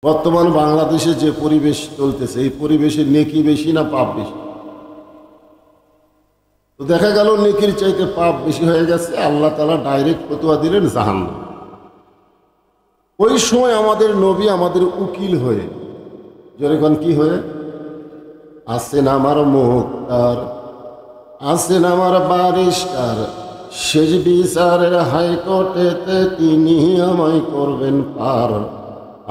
বর্তমান বাংলাদেশে যে পরিবেশ চলতেছে, এই পরিবেশে নেকি বেশি না পাপ বেশি? তো দেখা গেল নেকির চাইতে পাপ বেশি হয়ে গেছে। আল্লাহ তাআলা ডাইরেক্ট ফতোয়া দিলেন জাহান্নাম। ওই সময় আমাদের নবী আমাদের উকিল হয়ে, যেরকম কি হয়ে আছেন আমার মুক্তার, আছেন আমার বারিস্টার, শেষ বিচারের হাইকোর্টেতে তিনি আমায় করবেন পার,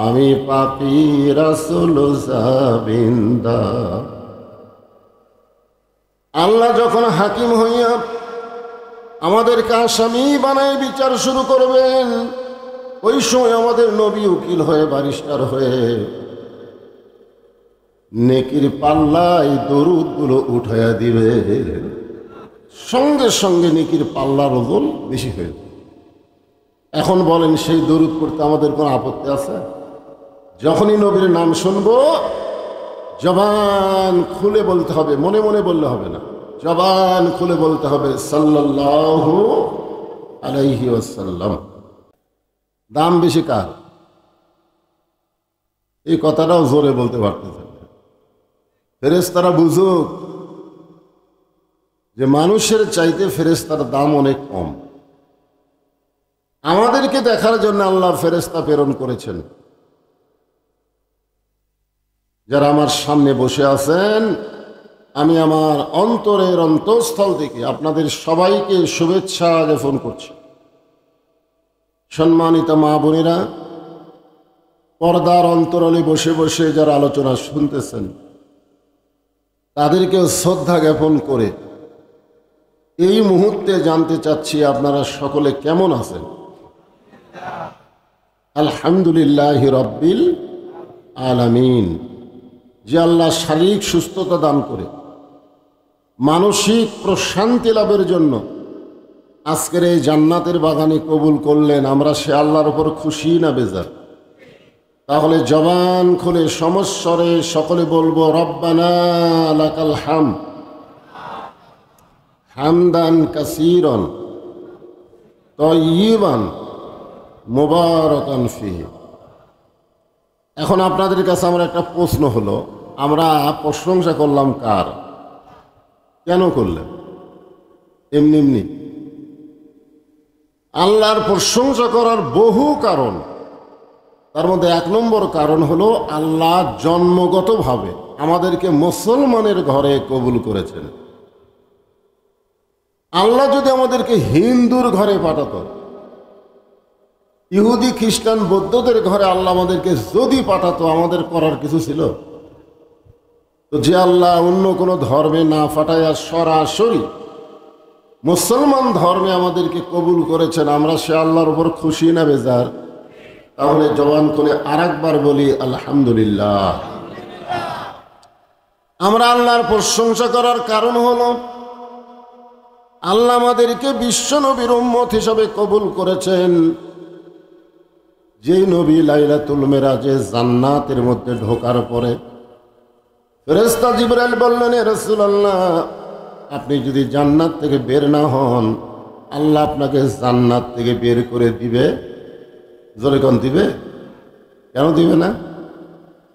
আমি পাপী রাসূল জাবিন্দা। আল্লাহ যখন হাকিম হইয়া আমাদেরকে আসামি বানায় বিচার শুরু করবেন, ওই সময় আমাদের নবী উকিল হয়ে বারিস্টার হয়ে নেকির পাল্লায় দরুদগুলো উঠাইয়া দিবে, সঙ্গে সঙ্গে নেকির পাল্লার ওজন বেশি হয়ে যাবে। এখন বলেন, সেই দরুদ করতে আমাদের কোনো আপত্তি আছে? যখনই নবীর নাম শুনবো জবান খুলে বলতে হবে, মনে মনে বললে হবে না, জবান খুলে বলতে হবে সাল্লাল্লাহু আলাইহি ওয়াসাল্লাম। দাম বেশি কার? এই কথাটাও জোরে বলতে পারতেছে। ফেরেশতারা বুঝুক যে মানুষের চাইতে ফেরেশতার দাম অনেক কম। আমাদেরকে দেখার জন্য আল্লাহ ফেরেশতা প্রেরণ করেছেন। যারা আমার সামনে বসে আছেন, আমি আমার অন্তরের অন্তঃস্থল থেকে আপনাদের সবাইকে শুভেচ্ছা জ্ঞাপন করছি। সম্মানিত মা বোনেরা, পর্দার অন্তরালে বসে বসে যারা আলোচনা শুনতেছেন, তাদেরকেও শ্রদ্ধা জ্ঞাপন করে এই মুহূর্তে জানতে চাচ্ছি আপনারা সকলে কেমন আছেন? আলহামদুলিল্লাহ রাব্বিল আলামিন। যে আল্লাহ শারীরিক সুস্থতা দান করে মানসিক প্রশান্তি লাভের জন্য আজকের এই জান্নাতের বাগানে কবুল করলেন, আমরা সে আল্লাহর উপর খুশি না বেজার? তাহলে জবান খুলে সমস্বরে সকলে বলবো রব্বানা লাকাল হামদ হামদান কাসীরান তাইয়িবান মুবারাকান ফিহি। এখন আপনাদের কাছে আমার একটা প্রশ্ন হলো, আমরা প্রশংসা করলাম কার? কেন করলেন? এমনি এমনি? আল্লাহর প্রশংসা করার বহু কারণ। তার মধ্যে এক নম্বর কারণ হলো আল্লাহ জন্মগতভাবে আমাদেরকে মুসলমানের ঘরে কবুল করেছেন। আল্লাহ যদি আমাদেরকে হিন্দুর ঘরে পাঠাতো, ইহুদি খ্রিস্টান বৌদ্ধদের ঘরে আল্লাহ আমাদেরকে যদি পাঠাতো, আমাদের করার কিছু ছিল? তো যে আল্লাহ অন্য কোনো ধর্মে না পাঠাইয়া সরাসরি মুসলমান ধর্মে আমাদেরকে কবুল করেছেন, আমরা সে আল্লাহর উপর খুশি না বেজার? তাহলে জবান করে আরেকবার বলি আলহামদুলিল্লাহ। আমরা আল্লাহর প্রশংসা করার কারণ হলো আল্লাহ আমাদেরকে বিশ্ব নবীর উম্মত হিসাবে কবুল করেছেন। যেই নবী লাইলাতুল মেরাজে জান্নাতের মধ্যে ঢোকার পরে ফেরেশতা জিবরাইল বললেন, হে রাসূলুল্লাহ, আপনি যদি জান্নাত থেকে বের না হন, আল্লাহ আপনাকে জান্নাত থেকে বের করে দিবে। জোরে কোন দিবে? কেন দিবে না?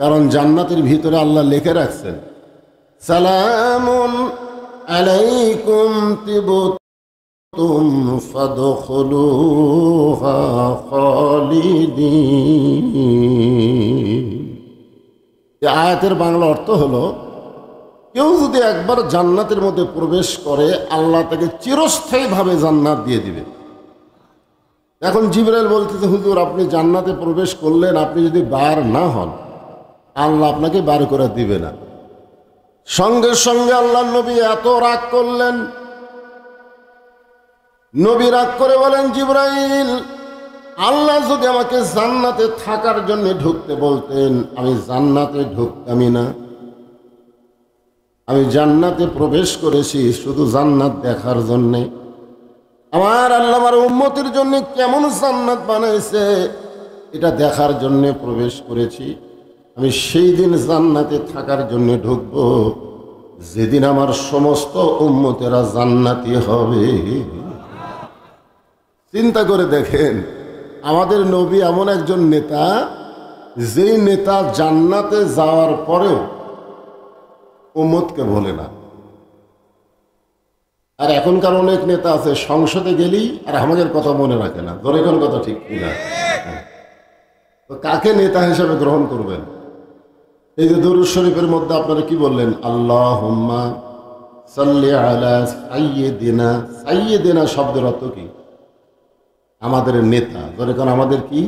কারণ জান্নাতের ভিতরে আল্লাহ লিখে রাখছেন সালামুন আলাইকুম তিবতুম ফাদখুলুহা খালিদিন। এই আয়াতের বাংলা অর্থ হলো, কেউ যদি একবার জান্নাতের মধ্যে প্রবেশ করে, আল্লাহ তাকে চিরস্থায়ীভাবে জান্নাত দিয়ে দিবে। এখন জিবরাইল বলতেছে, হুজুর আপনি জান্নাতে প্রবেশ করলেন, আপনি যদি বার না হন, আল্লাহ আপনাকে বার করে দিবে না। সঙ্গে সঙ্গে আল্লাহ নবী এত রাগ করলেন, নবী রাগ করে বলেন, জিবরাইল, আল্লাহ যদি আমাকে জান্নাতে থাকার জন্য ঢুকতে বলতেন, আমি জান্নাতে ঢুকতামই না। আমি জান্নাতে প্রবেশ করেছি শুধু জান্নাত দেখার জন্যে। আমার আল্লাহ আমার উম্মতের জন্য কেমন জান্নাত বানাইছে এটা দেখার জন্য প্রবেশ করেছি। আমি সেই দিন জান্নাতে থাকার জন্য ঢুকব যেদিন আমার সমস্ত উম্মতেরা জান্নাতি হবে। চিন্তা করে দেখেন, আমাদের নবী এমন একজন নেতা যেই নেতা জান্নাতে যাওয়ার পরেও উম্মতকে ভোলে না। আর এখনকার অনেক নেতা আছে সংসদে গেলেই আর আমাদের কথা মনে রাখে না। ধরে কোন কথা ঠিক কিনা? তো কাকে নেতা হিসেবে গ্রহণ করবেন? এই যে দরুদ শরীফের মধ্যে আপনারা কি বললেন? আল্লাহুম্মা সাল্লি আলা সাইয়্যিদিনা। সাইয়্যিদিনা শব্দের অর্থ কি? আমাদের নেতা। ধরে কোন আমাদের কি?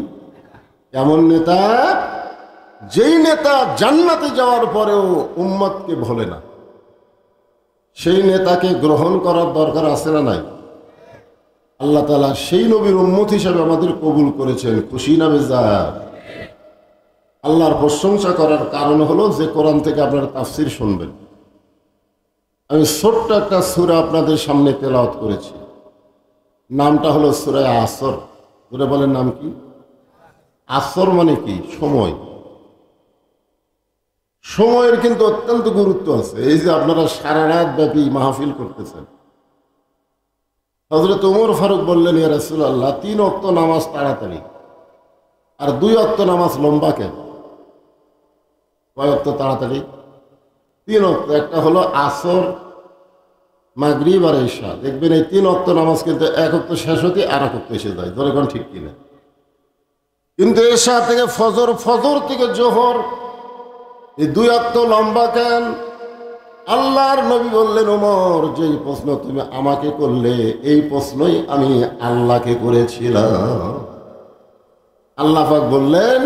এমন নেতা যেই নেতা জান্নাতে যাওয়ার পরেও উম্মতকে ভোলে না। সেই নেতাকে গ্রহণ করার দরকার আছে না নাই? আল্লাহ তাআলা সেই নবীর উম্মত হিসেবে আমাদের কবুল করেছেন। খুশি না বেজার? আল্লাহর প্রশংসা করার কারণ হলো যে কোরআন থেকে আপনারা তাফসীর শুনবেন। আমি ছোট্ট একটা সূরা আপনাদের সামনে তেলাওয়াত করেছি। নামটা হলো সূরা আসর। সূরা বলেন নাম কি? আসর মানে কি? সময়। সময়ের কিন্তু অত্যন্ত গুরুত্ব আছে। এই যে আপনারা সারা রাত ব্যাপী মাহফিল করতেছেন, হযরত ওমর ফারুক বললেন, ইয়া রাসূলুল্লাহ, 3 ওয়াক্ত নামাজ তাড়াতাড়ি আর 2 ওয়াক্ত নামাজ লম্বা কেন? কয় ওয়াক্ত তাড়াতাড়ি? 3 ওয়াক্ত। একটা হলো আসর, মাগরিব আর ইশা। দেখবেন এই 3 ওয়াক্ত নামাজ কিন্তু 1 ওয়াক্ত শেষ হতে আর 1 ওয়াক্ত এসে যায়। ধরে কোন ঠিক কিনা? কিন্তু ইশা থেকে ফজর, ফজর থেকে জোহর, এই 2 ওয়াক্ত লম্বা কেন? আল্লাহর নবী বললেন, ওমর, যেই প্রশ্ন তুমি আমাকে করলে এই প্রশ্নই আমি আল্লাহকে করেছিলাম। আল্লাহ পাক বললেন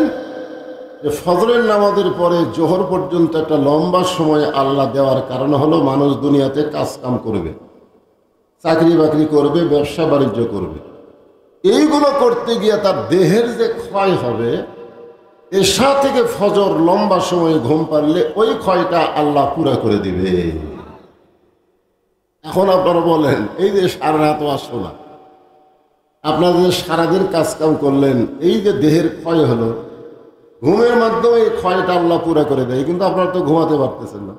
যে ফজরের নামাজের পরে জোহর পর্যন্ত একটা লম্বা সময় আল্লাহ দেওয়ার কারণ হলো মানুষ দুনিয়াতে কাজ কাম করবে, চাকরি বাকরি করবে, ব্যবসা বাণিজ্য করবে। এইগুলো করতে গিয়ে তার দেহের যে ক্ষয় হবে, এশা থেকে ফজর লম্বা সময় ঘুম পারলে ওই ক্ষয়টা আল্লাহ পুরা করে দিবে। এখন আপনারা বলেন, এই যে সারা রাত আসো না, আপনারা যে সারাদিন কাজ কাম করলেন, এই যে দেহের ক্ষয় হলো, ঘুমের মাধ্যমে এই ক্ষয়টা আল্লাহ পুরা করে দেয়, কিন্তু আপনারা তো ঘুমাতে পারতেছেন না।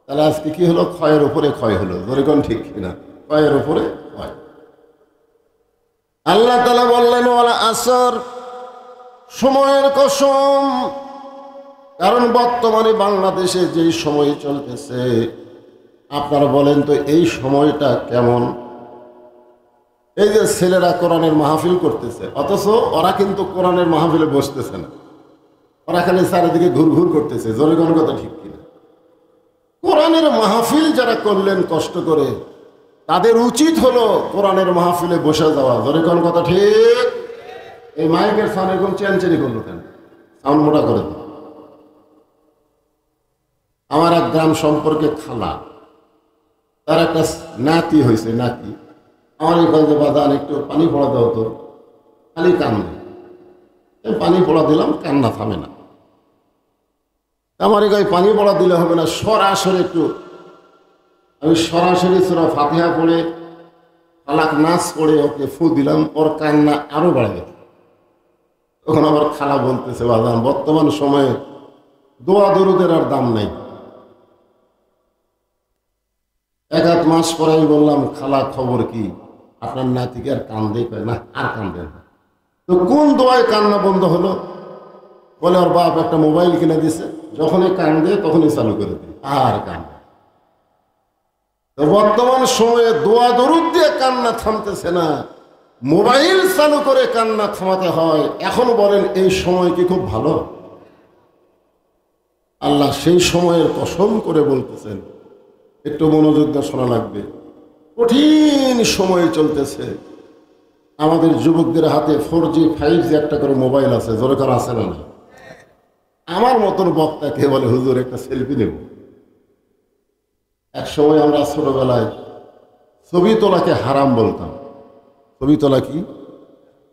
তাহলে আজকে কি হলো? ক্ষয়ের উপরে ক্ষয় হলো। ধরে কোন ঠিক কিনা? ক্ষয়ের উপরে ক্ষয়। আল্লাহ তাআলা বললেন, ওয়ালা আসর, সময়ের কসম। কারণ বর্তমানে বাংলাদেশে যেই সময় চলতেছে, আপনারা বলেন তো এই সময়টা কেমন? এই যে ছেলেরা কোরআনের মাহফিল করতেছে, অথচ ওরা কিন্তু কোরআনের মাহফিলে বসতেছে না, ওরা খালি চারিদিকে ঘুরঘুর করতেছে। জোরে কোন কথা ঠিক কিনা? কোরআনের মাহফিল যারা করলেন কষ্ট করে, তাদের উচিত হলো কোরআনের মাহফিলে বসে যাওয়া। জোরে কোন কথা ঠিক? এই মাইকের সাউন্ড এরকম চেনচেনি করলো কেন? সাউন্ড মোটা করে দিন। আমার এক গ্রাম সম্পর্কে খালা, তার একটা নাতি হয়েছে। নাতি আমার এই গঞ্জে বাদান, একটু পানি পড়া দেওয়া তো, খালি কান্দে। পানি পড়া দিলাম, কান্না থামে না। আমার এই গায়ে পানি পড়া দিলে হবে না, সরাসরি একটু আমি সরাসরি সূরা ফাতিহা পড়ে ফালাক নাস পড়ে ওকে ফু দিলাম, ওর কান্না আরো বাড়ে গেছে। তখন আমার খালা বলতেছে, বাজান, বর্তমান সময়ে দোয়া দরুদের আর দাম নেই। 1-8 মাস পরে আমি বললাম, খালা খবর কি? আপনার নাতিকে আর কান্দে? কয় না, আর কান্দে না। তো কোন দোয়ায় কান্না বন্ধ হলো? বলে ওর বাপ একটা মোবাইল কিনে দিছে, যখনই কান্দে তখনই চালু করে দিই, আর কান্দে। তো বর্তমান সময়ে দোয়া দরুদ দিয়ে কান্না থামতেছে না, মোবাইল চালু করে কান্না থামাতে হয়। এখন বলেন এই সময় কি খুব ভালো? আল্লাহ সেই সময়ের কসম করে বলতেছেন, একটু মনোযোগ দিয়ে শোনা লাগবে। কঠিন সময় চলতেছে। আমাদের যুবকদের হাতে 4G 5G একটা করে মোবাইল আছে। জোরে কার আছে না? আমার মতন বক্তাকে বলে, হুজুর একটা সেলফি নেব। এক সময় আমরা ছোটবেলায় ছবি তোলাকে হারাম বলতাম। ছবি তোলা কি?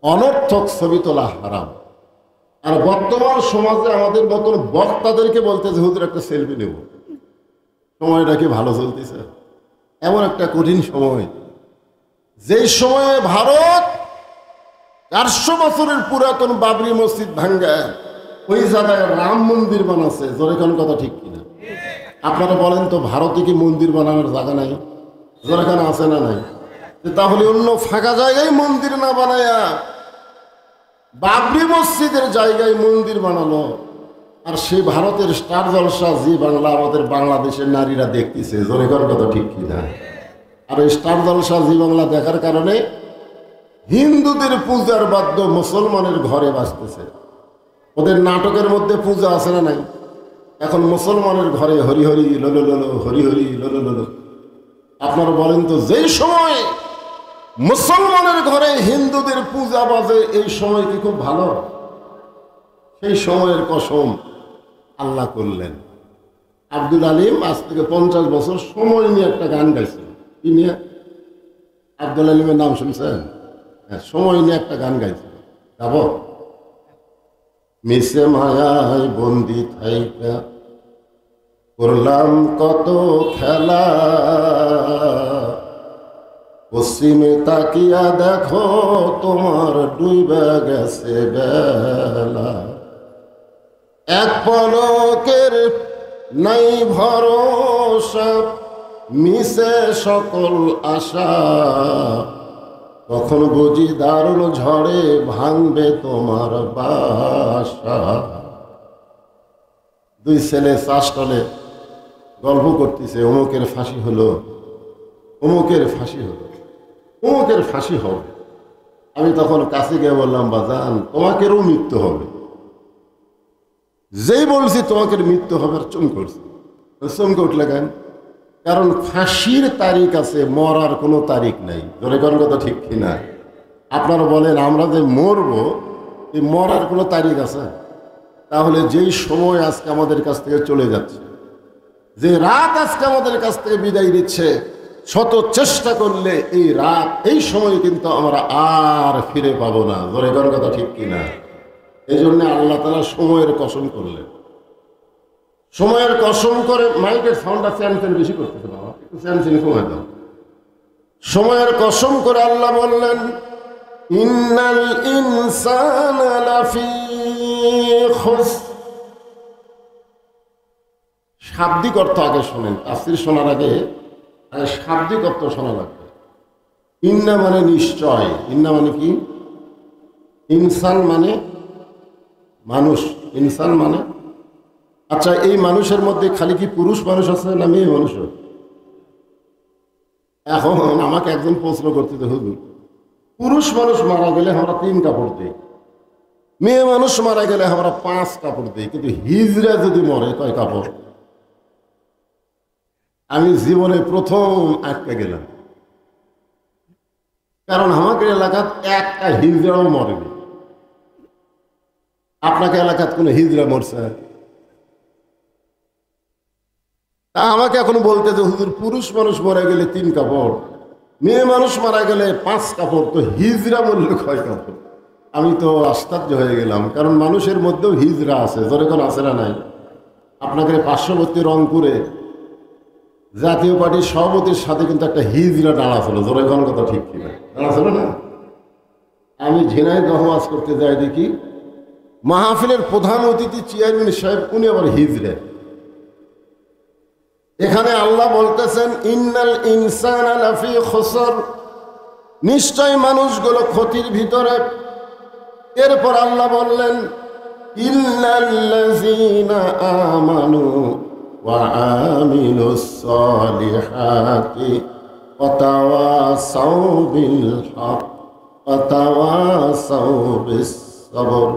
অনর্থক ছবি তোলা হারাম। আর বর্তমান সমাজে আমাদের মতন বক্তাদেরকে বলতেছে, হুজুর একটা সেলফি নেব। সময়টা কি ভালো চলতেছে? এমন একটা কঠিন সময়, যেই সময়ে ভারত 400 বছরের পুরাতন বাবরি মসজিদ ভাঙ্গা ওই জায়গায় রাম মন্দির বানাচ্ছে। জোরে কোন কথা ঠিক কিনা? আপনারা বলেন তো, ভারতে কি মন্দির বানানোর জায়গা নাই? জোরে কোন আছে না নাই? তাহলে অন্য ফাঁকা জায়গায় মন্দির না বানায়া বাবরি মসজিদের জায়গায় মন্দির বানালো। আর সেই ভারতের স্টার জলসা জি বাংলা আমাদের বাংলাদেশের নারীরা দেখতেছে, জনগণ কথা ঠিক কিনা? আর ওই স্টার জলসা জি বাংলা দেখার কারণে হিন্দুদের পূজার বাদ্য মুসলমানের ঘরে বাজতেছে। ওদের নাটকের মধ্যে পূজা আছে না নাই? এখন মুসলমানের ঘরে হরি হরি লোলো লোলো, হরি হরি লোলো লোলো। আপনারা বলেন তো, যেই সময় মুসলমানের ঘরে হিন্দুদের পূজা বাজে, এই সময় কি খুব ভালো? সেই সময়ের কসম আল্লাহ করলেন। আব্দুল আলিম আজ থেকে 50 বছর সময় নিয়ে একটা গান গাইছেন। কি নিয়ে? আব্দুল আলিমের নাম শুনছেন? হ্যাঁ, সময় নিয়ে একটা গান গাইছেন। যাব মিশে মায়ায় বন্দি থাইকা করলাম কত খেলা, পশ্চিমে তাকিয়া দেখো তোমার ডুবে গেছে বেলা, এক পলকের নাই ভরসা, মিশে সকল আশা, তখন বুঝি দারুণ ঝড়ে ভাঙবে তোমার বাসা। দুই ছেলে চাষটলে গল্প করতেছে, অমুকের ফাঁসি হলো, অমুকের ফাঁসি হলো, অমুকের ফাঁসি হবে। আমি তখন কাছে গিয়ে বললাম, বাজান তোমাকেরও মৃত্যু হবে। যেই বলছি তোমাকে মৃত্যু হবে, চুম করছি। চমকে উঠলে কেন? কারণ ফাঁসির তারিখ আছে, মরার কোনো তারিখ নাই। ধরে কোন কথা ঠিক কিনা? আপনারা বলেন, আমরা যে মরবো, এই মরার কোনো তারিখ আছে? তাহলে যেই সময় আজকে আমাদের কাছ থেকে চলে যাচ্ছে, যে রাত আজকে আমাদের কাছ থেকে বিদায় দিচ্ছে, শত চেষ্টা করলে এই রাত, এই সময় কিন্তু আমরা আর ফিরে পাবো না। ধরে কোন কথা ঠিক কিনা? এই জন্য আল্লাহ তাআলা সময়ের কসম করলেন। সময়ের কসম করে, মাইকের সাউন্ডটা ফ্যান বেশি করতেছে বাবা, একটু ফ্যান কমে দাও। সময়ের কসম করে আল্লাহ বললেন, ইন্নাল ইনসানা লাফি খুসর। শাব্দিক অর্থ আগে শোনেন, তাফসীর শোনার আগে শাব্দিক অর্থ শোনা লাগবে। ইন্না মানে নিশ্চয়। ইন্না মানে কি? ইনসান মানে মানুষ। ইনসান মানে, আচ্ছা এই মানুষের মধ্যে খালি কি পুরুষ মানুষ আছে না মেয়ে মানুষ? এখন আমাকে একজন প্রশ্ন করতে, হুজুর পুরুষ মানুষ মারা গেলে আমরা 3 কাপড় দিই, মেয়ে মানুষ মারা গেলে আমরা 5 কাপড় দিই, কিন্তু হিজড়া যদি মরে কয় কাপড়? আমি জীবনে প্রথম আটকে গেলাম, কারণ আমাকে এলাকাত একটা হিজড়াও মরেনি। আপনাকে এলাকাত কোনো হিজড়া মরছে? তা আমাকে এখন বলতে যে হুজুর পুরুষ মানুষ মারা গেলে 3 কাপড়, মেয়ে মানুষ মারা গেলে 5 কাপড়, তো হিজড়া মরলে 6 কাপড়? আমি তো আশ্চর্য হয়ে গেলাম, কারণ মানুষের মধ্যেও হিজড়া আছে। যেরকম আছে না নাই? আপনাকে পার্শ্ববর্তী রংপুরে জাতীয় পার্টির সভাপতির সাথে কিন্তু একটা হিজড়া দাঁড়া ছিল। যেরকম কথা ঠিক কিনা? দাঁড়া ছিল না? আমি ঝিনাইদহ ওয়াজ করতে যাই, দেখি মাহফিলের প্রধান অতিথি চেয়ারম্যান সাহেব, উনি আবার হিজড়া। এখানে আল্লাহ বলতেছেন, ইন্নাল ইনসানা লাফি খুসর, নিশ্চয় মানুষগুলো ক্ষতির ভিতরে। এরপর আল্লাহ বললেন, ইল্লাল্লাযীনা আমানু ওয়া আমিলুস সালিহাতি ওয়া তাওয়াসাউ বিল হক ওয়া তাওয়াসাউ বিস সবর।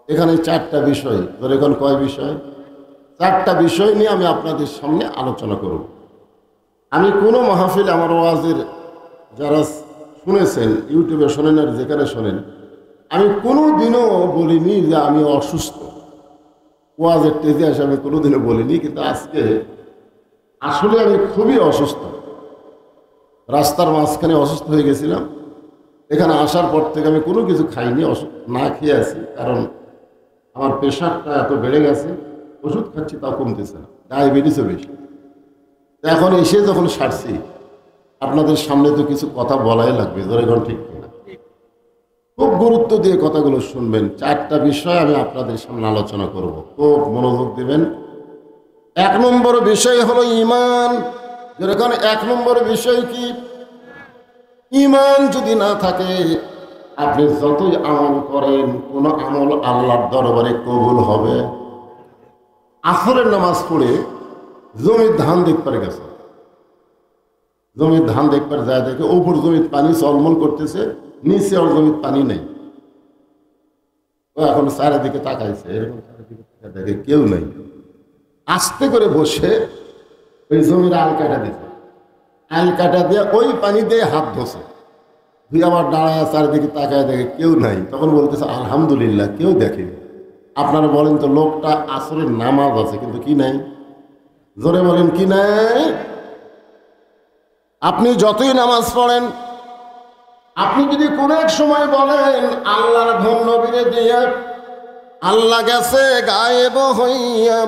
এখানে 4টা বিষয়। ধরে এখন কয় বিষয়? 4টা বিষয় নিয়ে আমি আপনাদের সামনে আলোচনা করব। আমি কোনো মাহফিল, আমার ওয়াজের যারা শুনেছেন, ইউটিউবে শোনেন আর যেখানে শোনেন, আমি কোনো দিনও বলিনি যে আমি অসুস্থ। ওয়াজের টেজে আসে আমি কোনোদিনও বলিনি, কিন্তু আজকে আসলে আমি খুবই অসুস্থ। রাস্তার মাঝখানে অসুস্থ হয়ে গেছিলাম। এখানে আসার পর থেকে আমি কোনো কিছু খাইনি, না খেয়ে আছি, কারণ আমার প্রেশারটা এত বেড়ে গেছে। ওষুধ খাচ্ছি তাও কমতেছে না, ডায়াবেটিসও বেশি। এখন এসে যখন সারছি, আপনাদের সামনে তো কিছু কথা বলাই লাগবে। ধরে ঠিক কিনা? খুব গুরুত্ব দিয়ে কথাগুলো শুনবেন। 4টা বিষয় আমি আপনাদের সামনে আলোচনা করব, খুব মনোযোগ দিবেন। 1 নম্বর বিষয় হলো ঈমান। যেরকম 1 নম্বর বিষয় কি? ঈমান যদি না থাকে আপনি যতই আমল করেন কোন আমল আল্লাহর দরবারে কবুল হবে? আসরের নামাজ পড়ে জমির ধান দেখতে গেছে, জমির ধান দেখবার যায় দেখে ওপর জমির পানি চলমল করতেছে, নিচে ওর জমির পানি নেই। ও এখন চারিদিকে তাকাইছে, এরকম চারিদিকে দেখে কেউ নেই। আস্তে করে বসে ওই জমির আল কাটা দিছে, আল কাটা দিয়ে ওই পানি দিয়ে হাত ধোছে, তুই আবার দাঁড়ায় চারিদিকে তাকায় দেখে কেউ নাই। তখন বলতেছে আলহামদুলিল্লাহ কেউ দেখেনি। আপনারা বলেন তো, লোকটা আসরের নামাজ আছে কিন্তু কি নাই? জোরে বলেন কি নাই? আপনি যতই নামাজ পড়েন, আপনি যদি কোন এক সময় বলেন আল্লাহর ধন নবীরে দিয়া, আল্লাহ গেছে গায়েব হইয়া,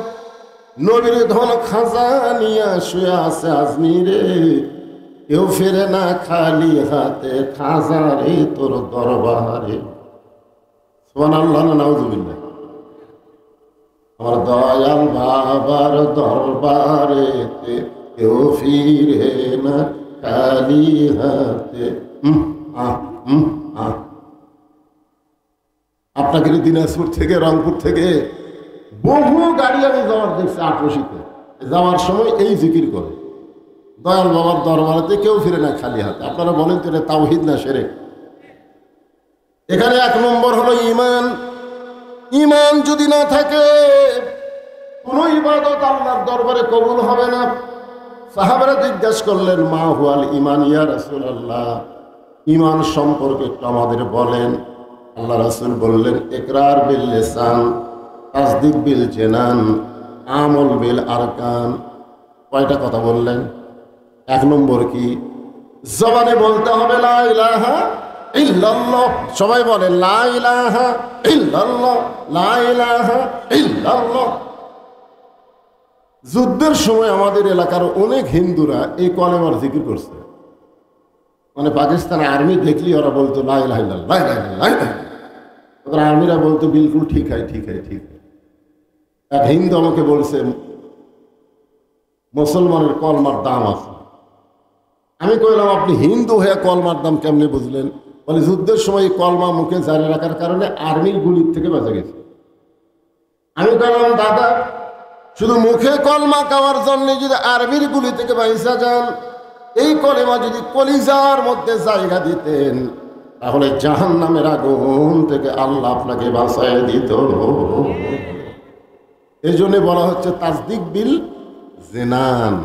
নবীর ধন খাজা নিয়া শুয়ে আছে আজমিরে, কেউ ফেরে না খালি হাতে, খাজা রে তোর দরবারে। সুবহানাল্লাহ না নাউযুবিল্লাহ। আমার দয়াল বাবার দরবারে কেউ ফিরে না খালি হাতে। আপনাকে দিনাজপুর থেকে রংপুর থেকে বহু গাড়ি আমি যাওয়ার দেখছি, আটরশিতে যাওয়ার সময় এই জিকির করে, দয়াল বাবার দরবারেতে কেউ ফিরে না খালি হাতে। আপনারা বলেন তো এটা তাওহীদ না শিরক? এখানে এক নম্বর হলো ঈমান। ঈমান যদি না থাকে কোন ইবাদত আল্লাহর দরবারে কবুল হবে না। সাহাবারা জিজ্ঞাসা করলেন মা হুয়াল ঈমান ইয়া রাসূলুল্লাহ, ঈমান সম্পর্কে একটু আমাদের বলেন। আল্লাহ রাসূল বললেন ইকরার বিল লিসান, তাসদিক বিল জিনান, আমল বিল আরকান। কয়টা কথা বললেন? এক নম্বর কি? জবানে বলতে হবে লা ইলাহা ইল্লাল্লাহ। সবাই বলে লা ইলাহা ইল্লাল্লাহ, লা ইলাহা ইল্লাল্লাহ। যুদ্ধের সময় আমাদের এলাকার অনেক হিন্দুরা এই কলেমার জিকির করছে। মানে পাকিস্তানে আর্মি দেখলি ওরা বলতো লা ইলাহা ইল্লাল্লাহ, লা ইলাহা ইল্লাল্লাহ। ওরা আর্মিরা বলতো বিলকুল ঠিক হয়, ঠিক হয়, ঠিক হয়। এক হিন্দু আমাকে বলছে মুসলমানের কলমার দাম আছে। আমি কইলাম আপনি হিন্দু হয়ে কলমার দাম কেমনে বুঝলেন? বলে যুদ্ধের সময় কলমা মুখে জারি রাখার কারণে আর্মির গুলির থেকে বেঁচে গেছে। আমি কইলাম দাদা, শুধু মুখে কলমা খাওয়ার জন্য যদি আর্মির গুলি থেকে বাইসা যান, এই কলেমা যদি কলিজার মধ্যে জায়গা দিতেন, তাহলে জাহান্নামের আগুন থেকে আল্লাহ আপনাকে বাঁচায় দিত। এই জন্য বলা হচ্ছে তাসদিক বিল জিনান।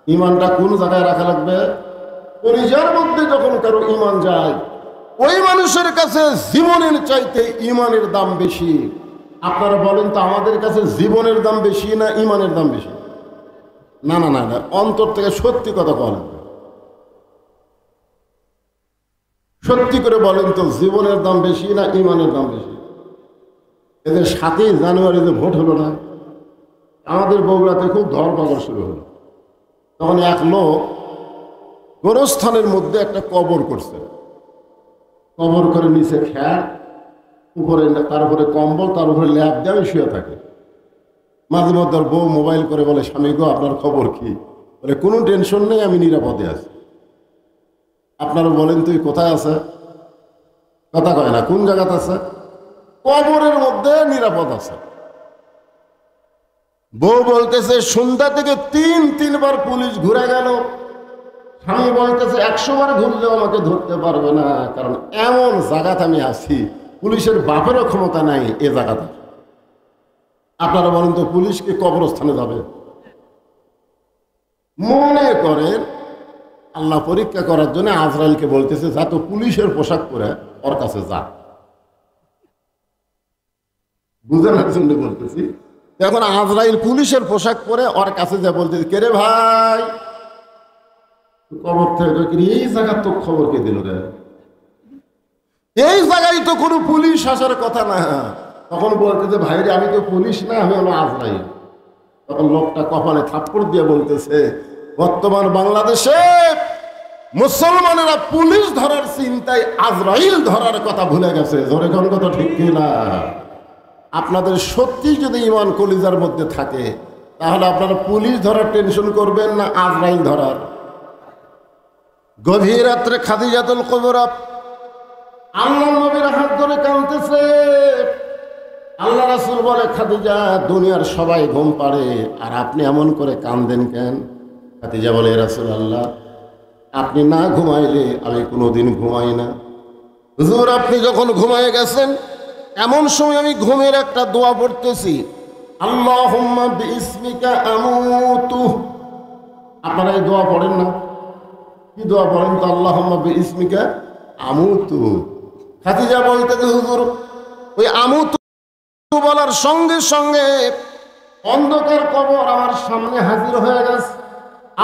ইমানটা কোন জায়গায় রাখা লাগবে? কলিজার মধ্যে যখন কারো ইমান যায়, ওই মানুষের কাছে জীবনের চাইতে ইমানের দাম বেশি। আপনারা বলেন তো, আমাদের কাছে জীবনের দাম বেশি না ইমানের দাম বেশি? না না না না, অন্তর থেকে সত্যি কথা বলেন, সত্যি করে বলেন তো, জীবনের দাম বেশি না ইমানের দাম বেশি? এদের 7ই জানুয়ারিতে ভোট হলো না, আমাদের বগুড়াতে খুব ধরপাকড় শুরু হলো। তখন এক লোক গোরস্থানের মধ্যে একটা কবর করছে, কবর করে নিচে খ্যার, উপরে তার উপরে কম্বল, তার উপরে ল্যাপ দিয়ে শুয়ে থাকে। মাঝে মধ্যে বউ মোবাইল করে বলে স্বামী গো আপনার খবর কি? বলে কোনো টেনশন নেই, আমি নিরাপদে আছি। আপনারা বলেন তুই কোথায় আছে? কথা কয় না, কোন জায়গাতে আছে? কবরের মধ্যে নিরাপদ আছে। বউ বলতেছে সন্ধ্যা থেকে 3-3 বার পুলিশ ঘুরে গেল। স্বামী বলতেছে 100 বার ঘুরলেও আমাকে ধরতে পারবে না, কারণ এমন জায়গাতে আমি আছি, পুলিশের বাপেরও ক্ষমতা নাই এ জায়গাতে। আপনারা বলেন তো, পুলিশকে কবরস্থানে যাবে? মনে করেন আল্লাহ পরীক্ষা করার জন্য আজরাইলকে বলতেছে যা তো পুলিশের পোশাক পরে ওর কাছে যা। বুঝানোর জন্য বলতেছি। এখন আজরাইল পুলিশের পোশাক পরে ওর কাছে যা বলতেছে, কে রে ভাই কবর থেকে, এই জায়গার তো খবর কে দিল রে? এই জায়গায় তো কোনো পুলিশ আসার কথা না। তখন বলতেছে ভাই রে, আমি তো পুলিশ না, আমি হলো আজরাইল। তখন লোকটা কপালে থাপ্পড় দিয়ে বলতেছে, বর্তমান বাংলাদেশে মুসলমানেরা পুলিশ ধরার চিন্তায় আজরাইল ধরার কথা ভুলে গেছে। ধরে কোন কথা ঠিক কিনা? আপনাদের সত্যি যদি ঈমান কলিজার মধ্যে থাকে, তাহলে আপনারা পুলিশ ধরার টেনশন করবেন না আজরাইল ধরার? গভীর রাত্রে খাদিজাতুল কুবরা আল্লাহ নবীর হাত ধরে কাঁদতেছে। আল্লাহ রাসূল বলে, খাদিজা, দুনিয়ার সবাই ঘুম পাড়ে আর আপনি এমন করে কাঁদেন কেন? খাদিজা বলে, রাসূলুল্লাহ, আপনি না ঘুমাইলে আমি কোনোদিন ঘুমাই না। হুজুর, আপনি যখন ঘুমায় গেছেন এমন সময় আমি ঘুমের একটা দোয়া পড়তেছি, আল্লাহুম্মা বিইসমিকা আমুতু। আপনারা এই দোয়া পড়েন না? কি দোয়া পড়েন তো? আল্লাহুম্মা বিইসমিকা আমুতু। খাদিজা বলতেছে, হুজুর, ওই আমুতু বলার সঙ্গে সঙ্গে অন্ধকার কবর আমার সামনে হাজির হয়ে গেছে।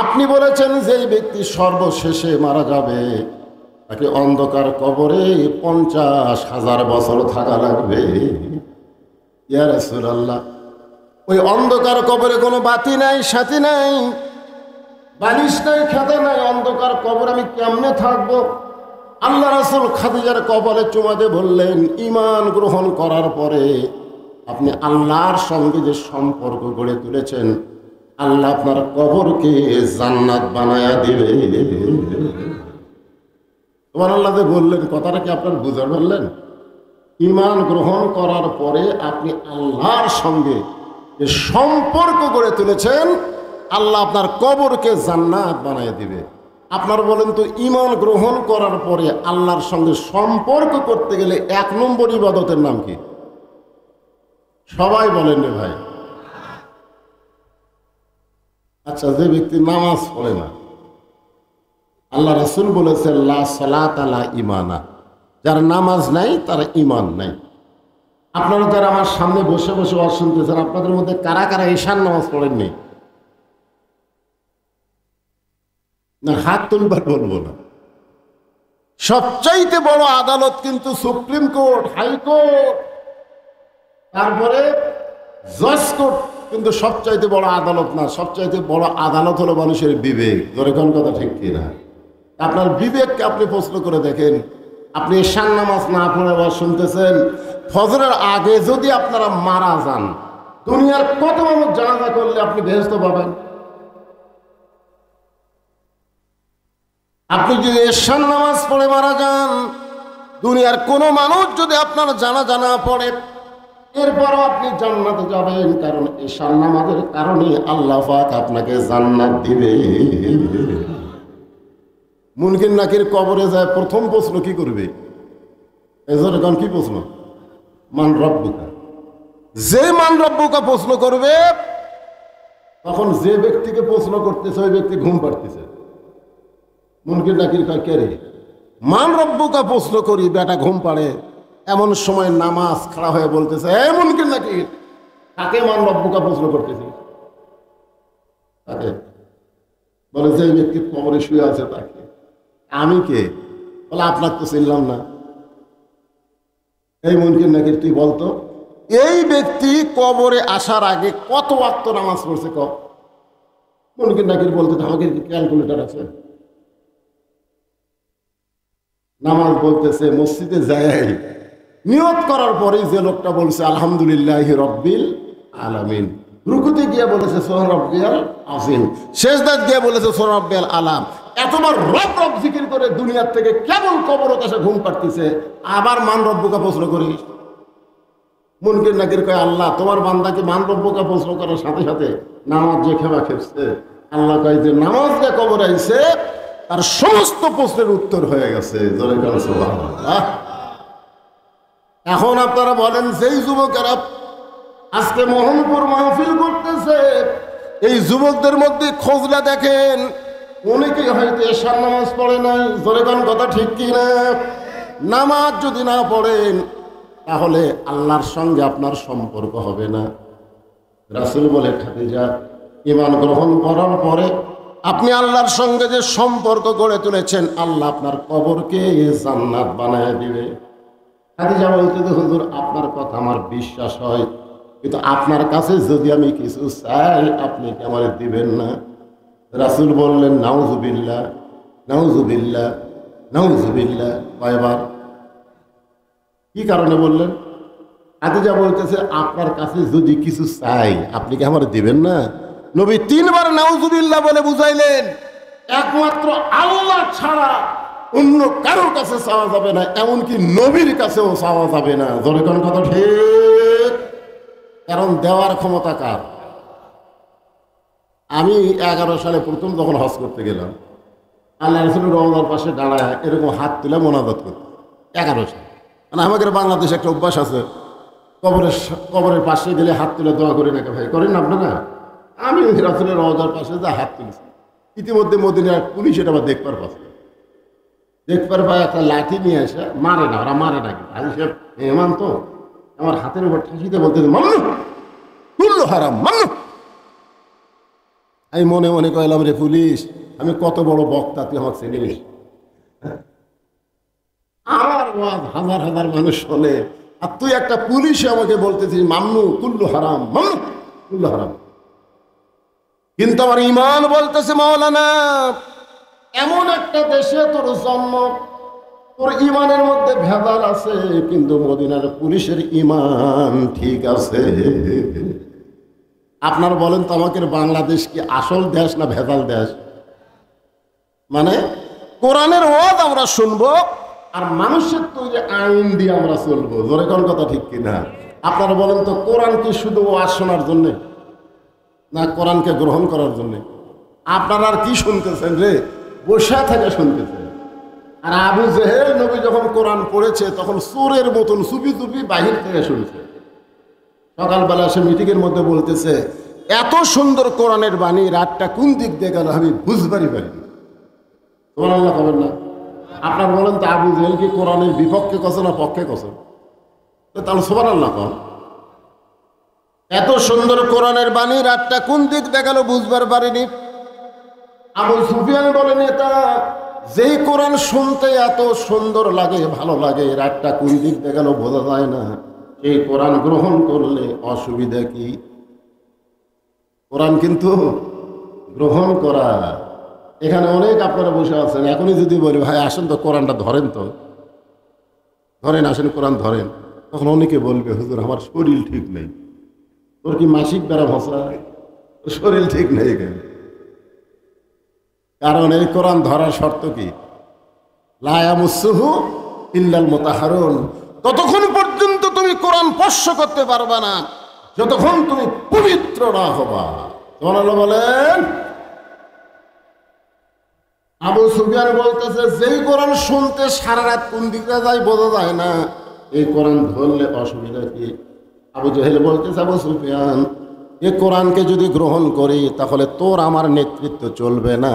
আপনি বলেছেন যেই ব্যক্তি সর্বশেষে মারা যাবে তাকে অন্ধকার কবরে 50,000 বছর থাকা লাগবে। ইয়া রাসূলুল্লাহ, ওই অন্ধকার কবরে কোনো বাতি নাই, সাথী নাই, বালিশ নাই, খাতা নাই, অন্ধকার কবর আমি কেমনে থাকবো? আল্লাহ রাসূল খাদিজার কবরে চুমা দিয়ে বললেন, ঈমান গ্রহণ করার পরে আপনি আল্লাহর সঙ্গে যে সম্পর্ক গড়ে তুলেছেন, আল্লাহ আপনার কবরকে জান্নাত বানায়া দিবে। তোমার আল্লাহ যে বললেন, কথাটা কি আপনার বুঝতে পারলেন? ঈমান গ্রহণ করার পরে আপনি আল্লাহর সঙ্গে যে সম্পর্ক গড়ে তুলেছেন, আল্লাহ আপনার কবরকে জান্নাত বানায়া দিবে। আপনার বলেন তো, ঈমান গ্রহণ করার পরে আল্লাহর সঙ্গে সম্পর্ক করতে গেলে 1 নম্বর ইবাদতের নাম কি? সবাই বলেন রে ভাই। আচ্ছা, যে ব্যক্তি নামাজ পড়ে না, আল্লাহ রাসূল বলেছেন, লা সালাতা লা ঈমানা, যার নামাজ নাই তার ঈমান নাই। আপনারা যারা আমার সামনে বসে বসে ওয়াজ শুনতেছেন, আপনাদের মধ্যে কারা কারা ঈশার নামাজ পড়েননি? না, হাত তুলবার বলবো না। সবচাইতে বড় আদালত কিন্তু সুপ্রিম কোর্ট, হাইকোর্ট, তারপরে জজ কোর্ট, কিন্তু সবচাইতে বড় আদালত না। সবচাইতে বড় আদালত হলো মানুষের বিবেক। ধরে কোন কথা ঠিক কিনা? আপনার বিবেককে আপনি প্রশ্ন করে দেখেন। আপনি ঈশার নামাজ না পড়ে আবার শুনতেছেন, ফজরের আগে যদি আপনারা মারা যান, দুনিয়ার কত মানুষ জানাজা করলে আপনি বেহেশত পাবেন? আপনি যদি ঈশার নামাজ পড়ে মারা যান, দুনিয়ার কোনো মানুষ যদি আপনার জানাজা না পড়ে, এরপরও আপনি জান্নাতে যাবেন, কারণ ঈশার নামাজের কারণে আল্লাহ পাক আপনাকে জান্নাত দিবে। মুনকির নাকির কবরে যায় প্রথম প্রশ্ন কি করবে? এখন কি প্রশ্ন? মান রব্বুকা। যে মান রব্বুকা প্রশ্ন করবে, তখন যে ব্যক্তিকে প্রশ্ন করতেছে ওই ব্যক্তি ঘুম পাড়তেছে। মুনকির নাকির কয়, কে রে? মান রব্বুকা প্রশ্ন করি, বেটা ঘুম পাড়ে। এমন সময় নামাজ খাড়া হয়ে বলতেছে, এ মুনকির নাকির, কাকে মান রব্বুকা প্রশ্ন করতেছে? তাকে বলে, যে ব্যক্তি কবরে শুয়ে আছে তাকে। আমি কে? বলে, আপনার তো চিনলাম না। এই মুনকির নাকির, তুই বলতো এই ব্যক্তি কবরে আসার আগে কত ওয়াক্ত নামাজ পড়ছে ক? মুনকির নাকির বলতে, আমাকে ক্যালকুলেটর আছে? নামাজ বলতেছে মসজিদে যায় নিয়ত করার পরে যে লোকটা বলছে আলহামদুলিল্লাহি রব্বিল আলামিন, রুকুতে গিয়ে বলেছে সুবহান রাব্বিয়াল আযীম, সেজদায় গিয়ে বলেছে সুবহান রাব্বিয়াল আলাম। এতবার রব রব জিকির করে দুনিয়ার থেকে কেবল কবরত এসে ঘুম পাড়তেছে, আবার মান রব্বুকা প্রশ্ন করিস? মুনকির নাকির কয়, আল্লাহ তোমার বান্দাকে মান রব্বুকা প্রশ্ন করার সাথে সাথে নামাজ যে খেবা খেপছে, আল্লাহ কয় যে নামাজ যে কবর আইছে তার সমস্ত প্রশ্নের উত্তর হয়ে গেছে। এখন আপনারা বলেন, যেই যুবকেরা আজকে মোহনপুর মাহফিল করতেছে, এই যুবকদের মধ্যে খোঁজলা দেখেন, অনেকেই হয়তো ঈশার নামাজ পড়ে নাই। জোরে কোন কথা ঠিক কিনা? নামাজ যদি না পড়েন তাহলে আল্লাহর সঙ্গে আপনার সম্পর্ক হবে না। রাসূল বলে, খাদিজা, ঈমান গ্রহণ করার পরে আপনি আল্লাহর সঙ্গে যে সম্পর্ক গড়ে তুলেছেন, আল্লাহ আপনার কবরকে জান্নাত বানায় দিবে। খাদিজা বলতে, হুজুর আপনার কথা আমার বিশ্বাস হয়, কিন্তু আপনার কাছে যদি আমি কিছু চাই আপনি কি আমার দিবেন না? রাসূল বললেন, নাউজুবিল্লাহ, নাউজুবিল্লাহ, নাউজুবিল্লাহ। কয়বার? কি কারণে বললেন? খাদিজা বলতেছে, আপনার কাছে যদি কিছু চাই আপনি কি আমার দিবেন না? নবী 3 বার নাউজুবিল্লাহ বলে বুঝাইলেন, একমাত্র আল্লাহ ছাড়া অন্য কারোর কাছে চাওয়া যাবে না, এমনকি নবীর কাছেও চাওয়া যাবে না। জোরে কোন কথা ঠিক? কারণ দেওয়ার ক্ষমতা কার? আমি 11 সালে প্রথম যখন হজ করতে গেলাম, আল্লাহ রাসূলের রওজার পাশে দাঁড়ায় এরকম হাত তুলে মোনাজাত করতে। 11 সালে। মানে আমাদের বাংলাদেশে একটা অভ্যাস আছে, কবরের পাশে গেলে হাত তুলে দোয়া করি না। ভাই করেন আপনারা? আমি রাসূলের রওজার পাশে যা হাত তুলেছি, ইতিমধ্যে মদিনার পুলিশ এটা আবার দেখবার পায় একটা লাঠি নিয়ে এসে মারে না, ওরা মারে না। কিন্তু আমি সাহেব এমান তো আমার হাতের উপর ঠাসিতে বলতেছে মান্নু কুল্লু হারাম মান্নু। আমি মনে মনে কইলাম, রে পুলিশ, আমি কত বড় বক্তা, তুই আমার চিনিস? আমার ওয়াজ হাজার হাজার মানুষ শোনে, আর তুই একটা পুলিশে আমাকে বলতেছিস মান্নু কুল্লু হারাম, মান্নু কুল্লু হারাম। কিন্তু আমার ইমান বলতেছে, মাওলানা, এমন একটা দেশে তোর জন্ম, তোর ইমানের মধ্যে ভেজাল আছে, কিন্তু মদিনার পুলিশের ইমান ঠিক আছে। আপনার বলেন তো, আমাকে বাংলাদেশ কি আসল দেশ না ভেজাল দেশ? মানে কোরআনের ওয়াজ আমরা শুনবো আর মানুষের তৈরি আইন দিয়ে আমরা চলবো। জোরে কোন কথা ঠিক কিনা? আপনারা বলেন তো, কোরআন কি শুধু ওয়াজ শোনার জন্যে না কোরআনকে গ্রহণ করার জন্যে? আপনারা আর কি শুনতেছেন রে? বসা থেকে শুনতেছেন। আর আবু জেহেল নবী যখন কোরআন পড়েছে তখন চোরের মতন চুপি চুপি বাহির থেকে শুনছে। সকালবেলা সে মিটিংয়ের মধ্যে বলতেছে, এত সুন্দর কোরআনের বাণী, রাতটা কোন দিক দিয়ে গেল আমি বুঝবারই পারিনি। সুবহানাল্লাহ বলেন না? আপনার বলেন তো, আবু জেহেল কি কোরআনের বিপক্ষে কছে না পক্ষে কছে? তাহলে সুবহানাল্লাহ কন। এত সুন্দর কোরআনের বাণী, রাতটা কোন দিক দিয়ে গেল বুঝবার পারিনি। আবু সুফিয়ান বলেন, এটা যেই কোরআন শুনতে এত সুন্দর লাগে, ভালো লাগে, রাতটা কোন দিক দিয়ে গেল বোঝা যায় না, এই কোরআন গ্রহণ করলে অসুবিধা কি? কোরআন কিন্তু গ্রহণ করা। এখানে অনেক আপনারা বসে আছেন, এখনই যদি বলি ভাই আসেন তো কোরআনটা ধরেন, তো ধরেন, আসেন কোরআন ধরেন, তখন অনেকে বলবে, হুজুর আমার শরীর ঠিক নেই। তোর কি মাসিক বেড়া ভাষা? শরীর ঠিক নেই কেন? কারণ এই কোরআন ধরার শর্ত কি? লা ইয়ামাসসুহু ইল্লাল মুতাহহারুন। ততক্ষণ পর্যন্ত তুমি কোরআন স্পর্শ করতে পারবা না যতক্ষণ তুমি পবিত্র না হবা। সুবহানাল্লাহ বলেন। আবু সুফিয়ান বলতেছে, যেই কোরআন শুনতে সারা রাত কোন দিকে যায় বোঝা যায় না, এই কোরআন ধরলে অসুবিধা কি? আবু জেহেল বলতেছে, আবু সুফিয়ান, এই কোরআনকে যদি গ্রহণ করি তাহলে তোর আমার নেতৃত্ব চলবে না,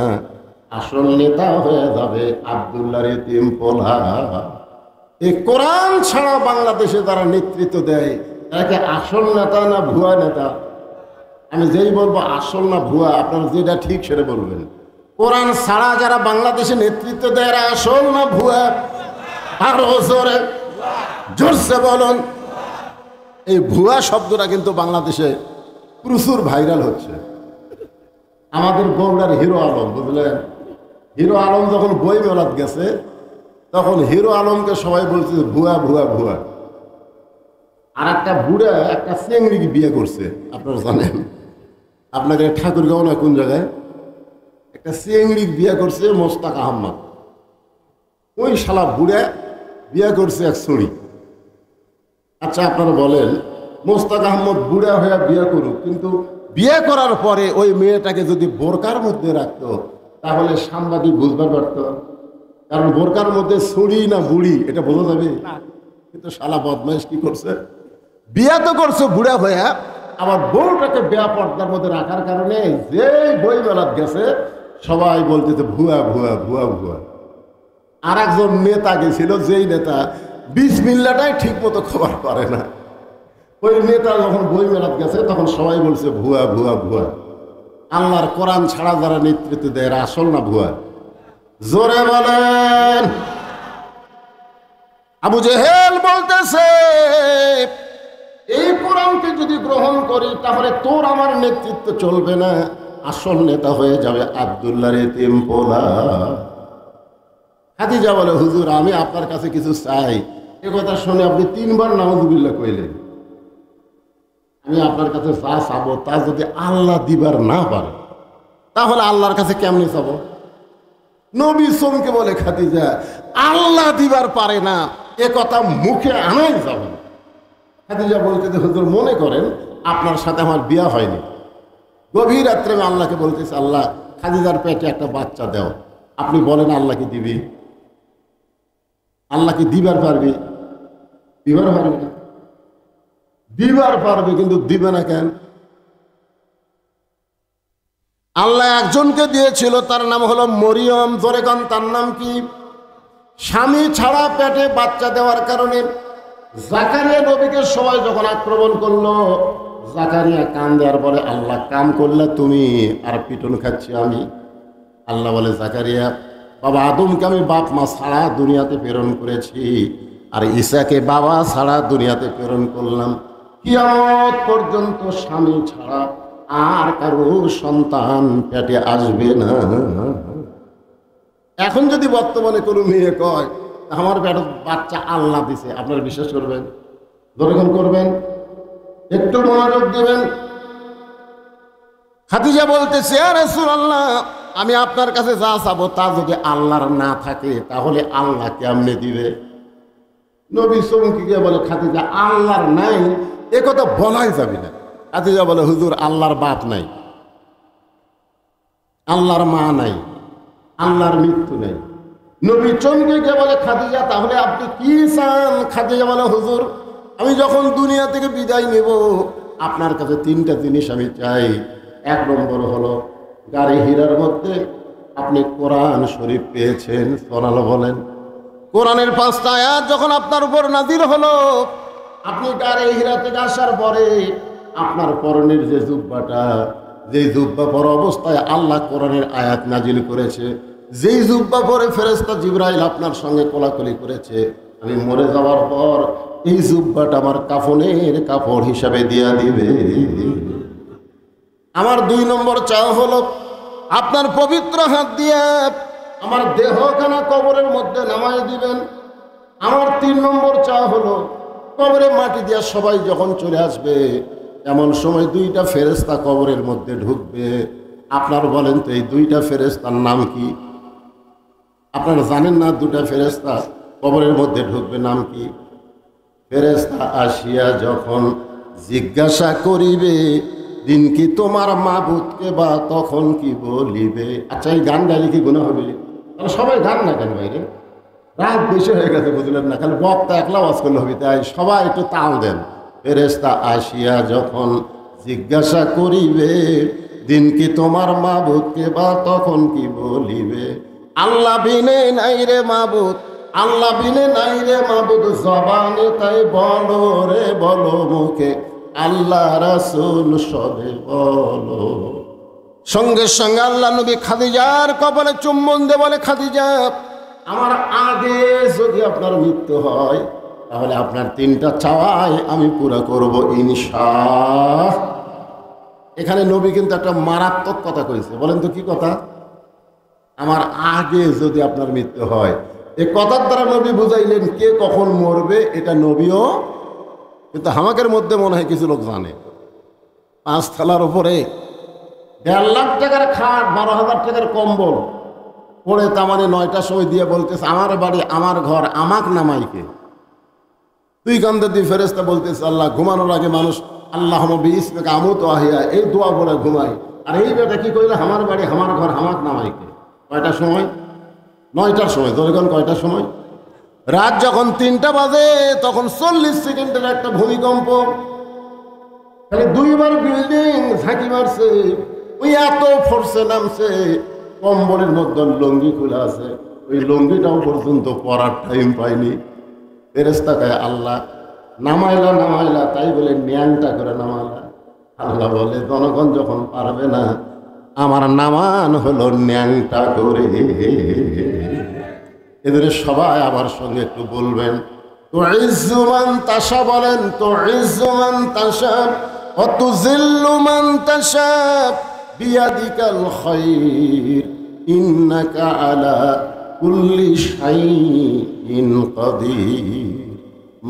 আসল নেতা হয়ে যাবে আব্দুল্লাহর ইতিম পোলা। এই কোরআন ছাড়া বাংলাদেশে যারা নেতৃত্ব দেয় তাকে আসল নেতা না ভুয়া নেতা? আমি যেই বলবো আসল না ভুয়া, আপনারা যেটা ঠিক সেটা বলবেন। কোরআন ছাড়া যারা বাংলাদেশে নেতৃত্ব দেয় এরা আসল না ভুয়া? আরো জোরে জোরসে বলুন। এই ভুয়া শব্দটা কিন্তু বাংলাদেশে প্রচুর ভাইরাল হচ্ছে। আমাদের বগুড়ার হিরো আলম, বুঝলেন, হিরো আলম যখন বই মেলাত গেছে তখন হিরো আলমকে সবাই বলছে ভুয়া ভুয়া ভুয়া। আর একটা বুড়া একটা চেংড়িকে বিয়ে করছে, আপনারা জানেন। আপনাদের ঠাকুরগাঁও না কোন জায়গায় একটা চেংড়ি বিয়ে করছে মোস্তাক আহমদ। ওই শালা বুড়া বিয়ে করছে এক ছড়ি। আচ্ছা আপনারা বলেন, মোস্তাক আহমদ বুড়া হয়ে বিয়ে করুক, কিন্তু বিয়ে করার পরে ওই মেয়েটাকে যদি বোরকার মধ্যে রাখতো তাহলে সাংবাদিক বুঝবার পারত, কারণ বোরকার মধ্যে ছড়ি না বুড়ি এটা বোঝা যাবে। কিন্তু শালা বদমাইশ কি করছে, বিয়ে তো করছে বুড়া হয়ে, আবার বউটাকে বেয়া পর্দার মধ্যে রাখার কারণে যে বই মেলাত গেছে সবাই বলতেছে ভুয়া ভুয়া ভুয়া ভুয়া। আর একজন নেতা গেছিল, যেই নেতা বিসমিল্লাটাই ঠিক মতো খবর পারে না, ওই নেতা যখন বই মেলাত গেছে তখন সবাই বলছে ভুয়া ভুয়া ভুয়া। আল্লাহর কোরআন ছাড়া যারা নেতৃত্ব দেয় এরা আসল না ভুয়া? জোরে বলেন। আবু জেহেল বলতেছে, এই কোরআনকে যদি গ্রহণ করি তাহলে তোর আমার নেতৃত্ব চলবে না, আসল নেতা হয়ে যাবে আব্দুল্লাহর ইতিম পোলা। খাদিজা বলে, হুজুর আমি আপনার কাছে কিছু চাই। এ কথা শুনে আপনি 3 বার নাউযুবিল্লাহ কইলেন। আমি আপনার কাছে যা চাবো তা যদি আল্লাহ দিবার না পারে তাহলে আল্লাহর কাছে কেমনি চাবো? নবী চমকে বলে, খাদিজা আল্লাহ দিবার পারে না, এ কথা মুখে আনাই যাবে না। খাদিজা বলতে যে হুজুর মনে করেন আপনার সাথে আমার বিয়া হয়নি, গভীর রাত্রে আমি আল্লাহকে বলতেছি, আল্লাহ খাদিজার পেটে একটা বাচ্চা দাও, আপনি বলেন আল্লাহ কি দিবি? আল্লাহ কি দিবার পারবে? দিবার পারবে না। দিবার পারবে কিন্তু দিবে না কেন? আল্লাহ একজনকে দিয়েছিল, তার নাম হলো মরিয়ম। ধরে কান, তার নাম কি? স্বামী ছাড়া পেটে বাচ্চা দেওয়ার কারণে জাকারিয়া নবীকে সবাই যখন আক্রমণ করলো, জাকারিয়া কান দেওয়ার পরে, আল্লাহ কাম করলে তুমি আর পিটন খাচ্ছি আমি। আল্লাহ বলে, জাকারিয়া বাবা আদমকে আমি বাপ মা ছাড়া দুনিয়াতে প্রেরণ করেছি, আর ঈসাকে বাবা ছাড়া দুনিয়াতে প্রেরণ করলাম। কিয়ামত পর্যন্ত স্বামী ছাড়া আর কারোর সন্তান পেটে আসবে না। এখন যদি বর্তমানে কোনো মেয়ে কয় আমার পেটে বাচ্চা আল্লাহ দিছে, আপনারা বিশ্বাস করবেন? দর্শন করবেন? একটু মনোযোগ দেবেন। খাদিজা বলতেছে, ইয়া রাসূলুল্লাহ, আমি আপনার কাছে যা চাবো তা যদি আল্লাহর না থাকে তাহলে আল্লাহ কেমনে দিবে? নবী চমকে গিয়ে বলে, খাদিজা আল্লাহর নাই এ কথা বলাই যাবে না। খাদিজা বলে, হুজুর আল্লাহর বাপ নাই, আল্লাহর মা নাই, আল্লাহর মৃত্যু নেই। নবী চমকে গিয়ে বলে, খাদিজা তাহলে আপনি কি চান? খাদিজা বলে, হুজুর আমি যখন দুনিয়া থেকে বিদায় নেব আপনার কাছে তিনটা জিনিস আমি চাই। এক নম্বর হলো গাড়ি হীরার মধ্যে আপনি কোরআন শরীফ পেয়েছেন, সোনালো বলেন। কোরআনের 5টা আয়াত যখন আপনার উপর নাজিল হলো, আপনি গাড়ি হীরা থেকে আসার পরে আপনার পরনের যে জুব্বাটা, যেই জুব্বা পরা অবস্থায় আল্লাহ কোরআনের আয়াত নাজিল করেছে, যেই জুব্বা পরে ফেরেশতা জিবরাইল আপনার সঙ্গে কোলাকুলি করেছে, আমি মরে যাওয়ার পর এই জুব্বাটা আমার কাফনের কাপড় হিসাবে দিয়া দিবে। আমার 2 নম্বর চাওয়া হলো আপনার পবিত্র হাত দিয়ে আমার দেহখানা কবরের মধ্যে নামাই দিবেন। আমার 3 নম্বর চাওয়া হলো কবরে মাটি দিয়া সবাই যখন চলে আসবে এমন সময় 2টা ফেরেশতা কবরের মধ্যে ঢুকবে। আপনার বলেন তো এই 2টা ফেরেশতার নাম কি? আপনারা জানেন না? 2টা ফেরেশতা কবরের মধ্যে ঢুকবে, নাম কি? ফেরেশতা আসিয়া যখন জিজ্ঞাসা করিবে, দিন কি তোমার মাবুদকে বা তখন কি বলিবে। আচ্ছা এই গান গাইলে কি গুনাহ হবে? তাহলে সবাই গান না কেন বাইরে? রাত বেশি হয়ে গেছে, বুঝলেন না? খালি বক্তা একলা ওয়াজ করলে হবে, তাই সবাই একটু তাল দেন। ফেরেশতা আসিয়া যখন জিজ্ঞাসা করিবে, দিন কি তোমার মাবুদকে বা তখন কি বলিবে। আল্লাহ বিনে নাই রে মাবুদ, আল্লাহ বিনে নাই রে মাবুদ, জবানে তাই বলো রে বলো মুখে, আল্লাহ রাসূল সবে বলো। সঙ্গে সঙ্গে আল্লাহ নবী খাদিজার কপালে চুম্বন দিয়ে বলে, খাদিজা আমার আগে যদি আপনার মৃত্যু হয় তাহলে আপনার 3টা চাওয়াই আমি পুরা করব ইনশাআল্লাহ। এখানে নবী কিন্তু একটা মারাত্মক কথা কইছে। বলেন তো কি কথা? আমার আগে যদি আপনার মৃত্যু হয়। এই কথার দ্বারা নবী বুঝাইলেন কে কখন মরবে এটা নবীও, কিন্তু হামাকের মধ্যে মনে হয় কিছু লোক জানে। 5 থালার উপরে 1.5 লাখ টাকার খাট, 12,000 টাকার কম্বল পড়ে তামানে 9টার সময় দিয়ে বলতেছে আমার বাড়ি আমার ঘর আমাক নামাইকে। তুই কান্দে দিয়ে ফেরেশতা বলতেছে আল্লাহ ঘুমানোর আগে মানুষ আল্লাহ বিইসমিকা আমুতু আহিয়া এই দোয়া বলে ঘুমাই, আর এই বেটা কি কইলে আমার বাড়ি আমার ঘর আমাক নামাইকে। কয়টার সময়? 9টার সময়। ধরেন কয়টার সময়? রাত যখন 3টা বাজে তখন 40 সেকেন্ডের একটা ভূমিকম্প, খালি 2বার বিল্ডিং ঝাঁকি মারছে, ওই এত ফোর্সে নামছে, কম্বলের মধ্যে লুঙ্গি খোলা আছে, ওই লুঙ্গিটাও পর্যন্ত পরার টাইম পাইনি। ফেরেশতা কয় আল্লাহ নামাইলা নামাইলা, তাই বলে ন্যাংটা করে নামাইলা। আল্লাহ বলে জনগণ যখন পারবে না আমার নামান হলো ন্যাংটা করে। এদের সবাই আমার সঙ্গে একটু বলবেন, তো ইজ্জুমান তাশা বলেন, তো ইজ্জুমান তাশা ওয়া তুযিল্লু মান তাশা বিয়াদিকাল খায়র ইন্নাকা আলা কুল্লি শাইইন কাদির।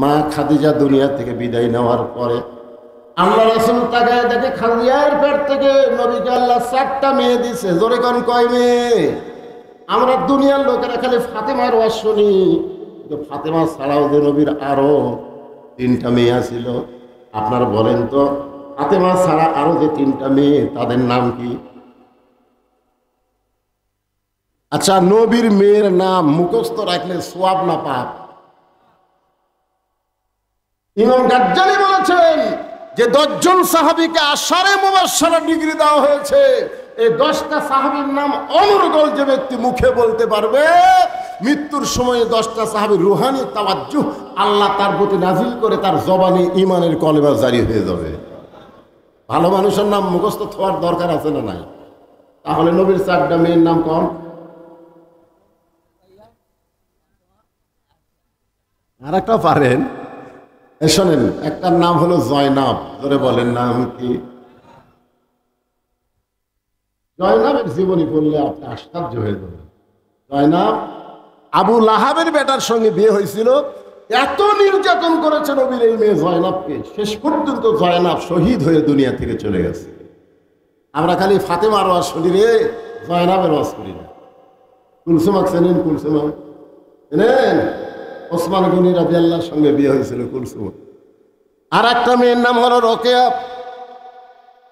মা খাদিজা দুনিয়া থেকে বিদায় নেওয়ার পরে আল্লাহ রাসূল তাকায় দেখে খাদিজার পেট থেকে নবীকে আল্লাহ 4টা মেয়ে দিছে। জোরে কোন কয় মেয়ে? আমরা দুনিয়ার লোকেরা খালি ফাতেমার ওয়াজ শুনি, কিন্তু ফাতেমা ছাড়াও যে নবীর আরো 3টা মেয়ে ছিল। আপনারা বলেন তো, ফাতেমা ছাড়া আরো যে 3টা মেয়ে তাদের নাম কি? আচ্ছা, নবীর মেয়ের নাম মুখস্থ রাখলে সওয়াব না পাপ? ইমাম গাজ্জালি বলেছেন যে 10 জন সাহাবীকে আশারে মুবাশশারা ডিগ্রি দেওয়া হয়েছে। এই 10টা সাহাবীর নাম অনর্গল যে ব্যক্তি মুখে বলতে পারবে, মৃত্যুর সময়ে 10টা সাহাবীর রুহানি তাওয়াজ্জুহ আল্লাহ তার প্রতি নাজিল করে তার জবানে ঈমানের কলেমা জারি হয়ে যাবে। ভালো মানুষের নাম মুখস্থ থাকার দরকার আছে না নাই? তাহলে নবীর 4টা মেয়ের নাম কোন? আর একটা পারেন, শোনেন, একটার নাম হলো জয়নাব। ধরে বলেন নাম কি? জয়নাবের জীবনী পড়লে আপনি আশ্চর্য হয়ে যাবেন। জয়নাব আবু লাহাবের বেটার সঙ্গে বিয়ে হয়েছিল, এত নির্যাতন করেছে নবীর এই মেয়ে জয়নাবকে, শেষ পর্যন্ত জয়নাব শহীদ হয়ে দুনিয়া থেকে চলে গেছে। আমরা খালি ফাতেমার ওয়াজ শুনি রে, জয়নাবের ওয়াজ করি না। কুলসুমাক চেনেন? কুলসুমা চেনেন? ওসমান গনি রাদিয়াল্লাহর সঙ্গে বিয়ে হয়েছিল কুলসুম। আর একটা মেয়ের নাম হলো রোকেয়া।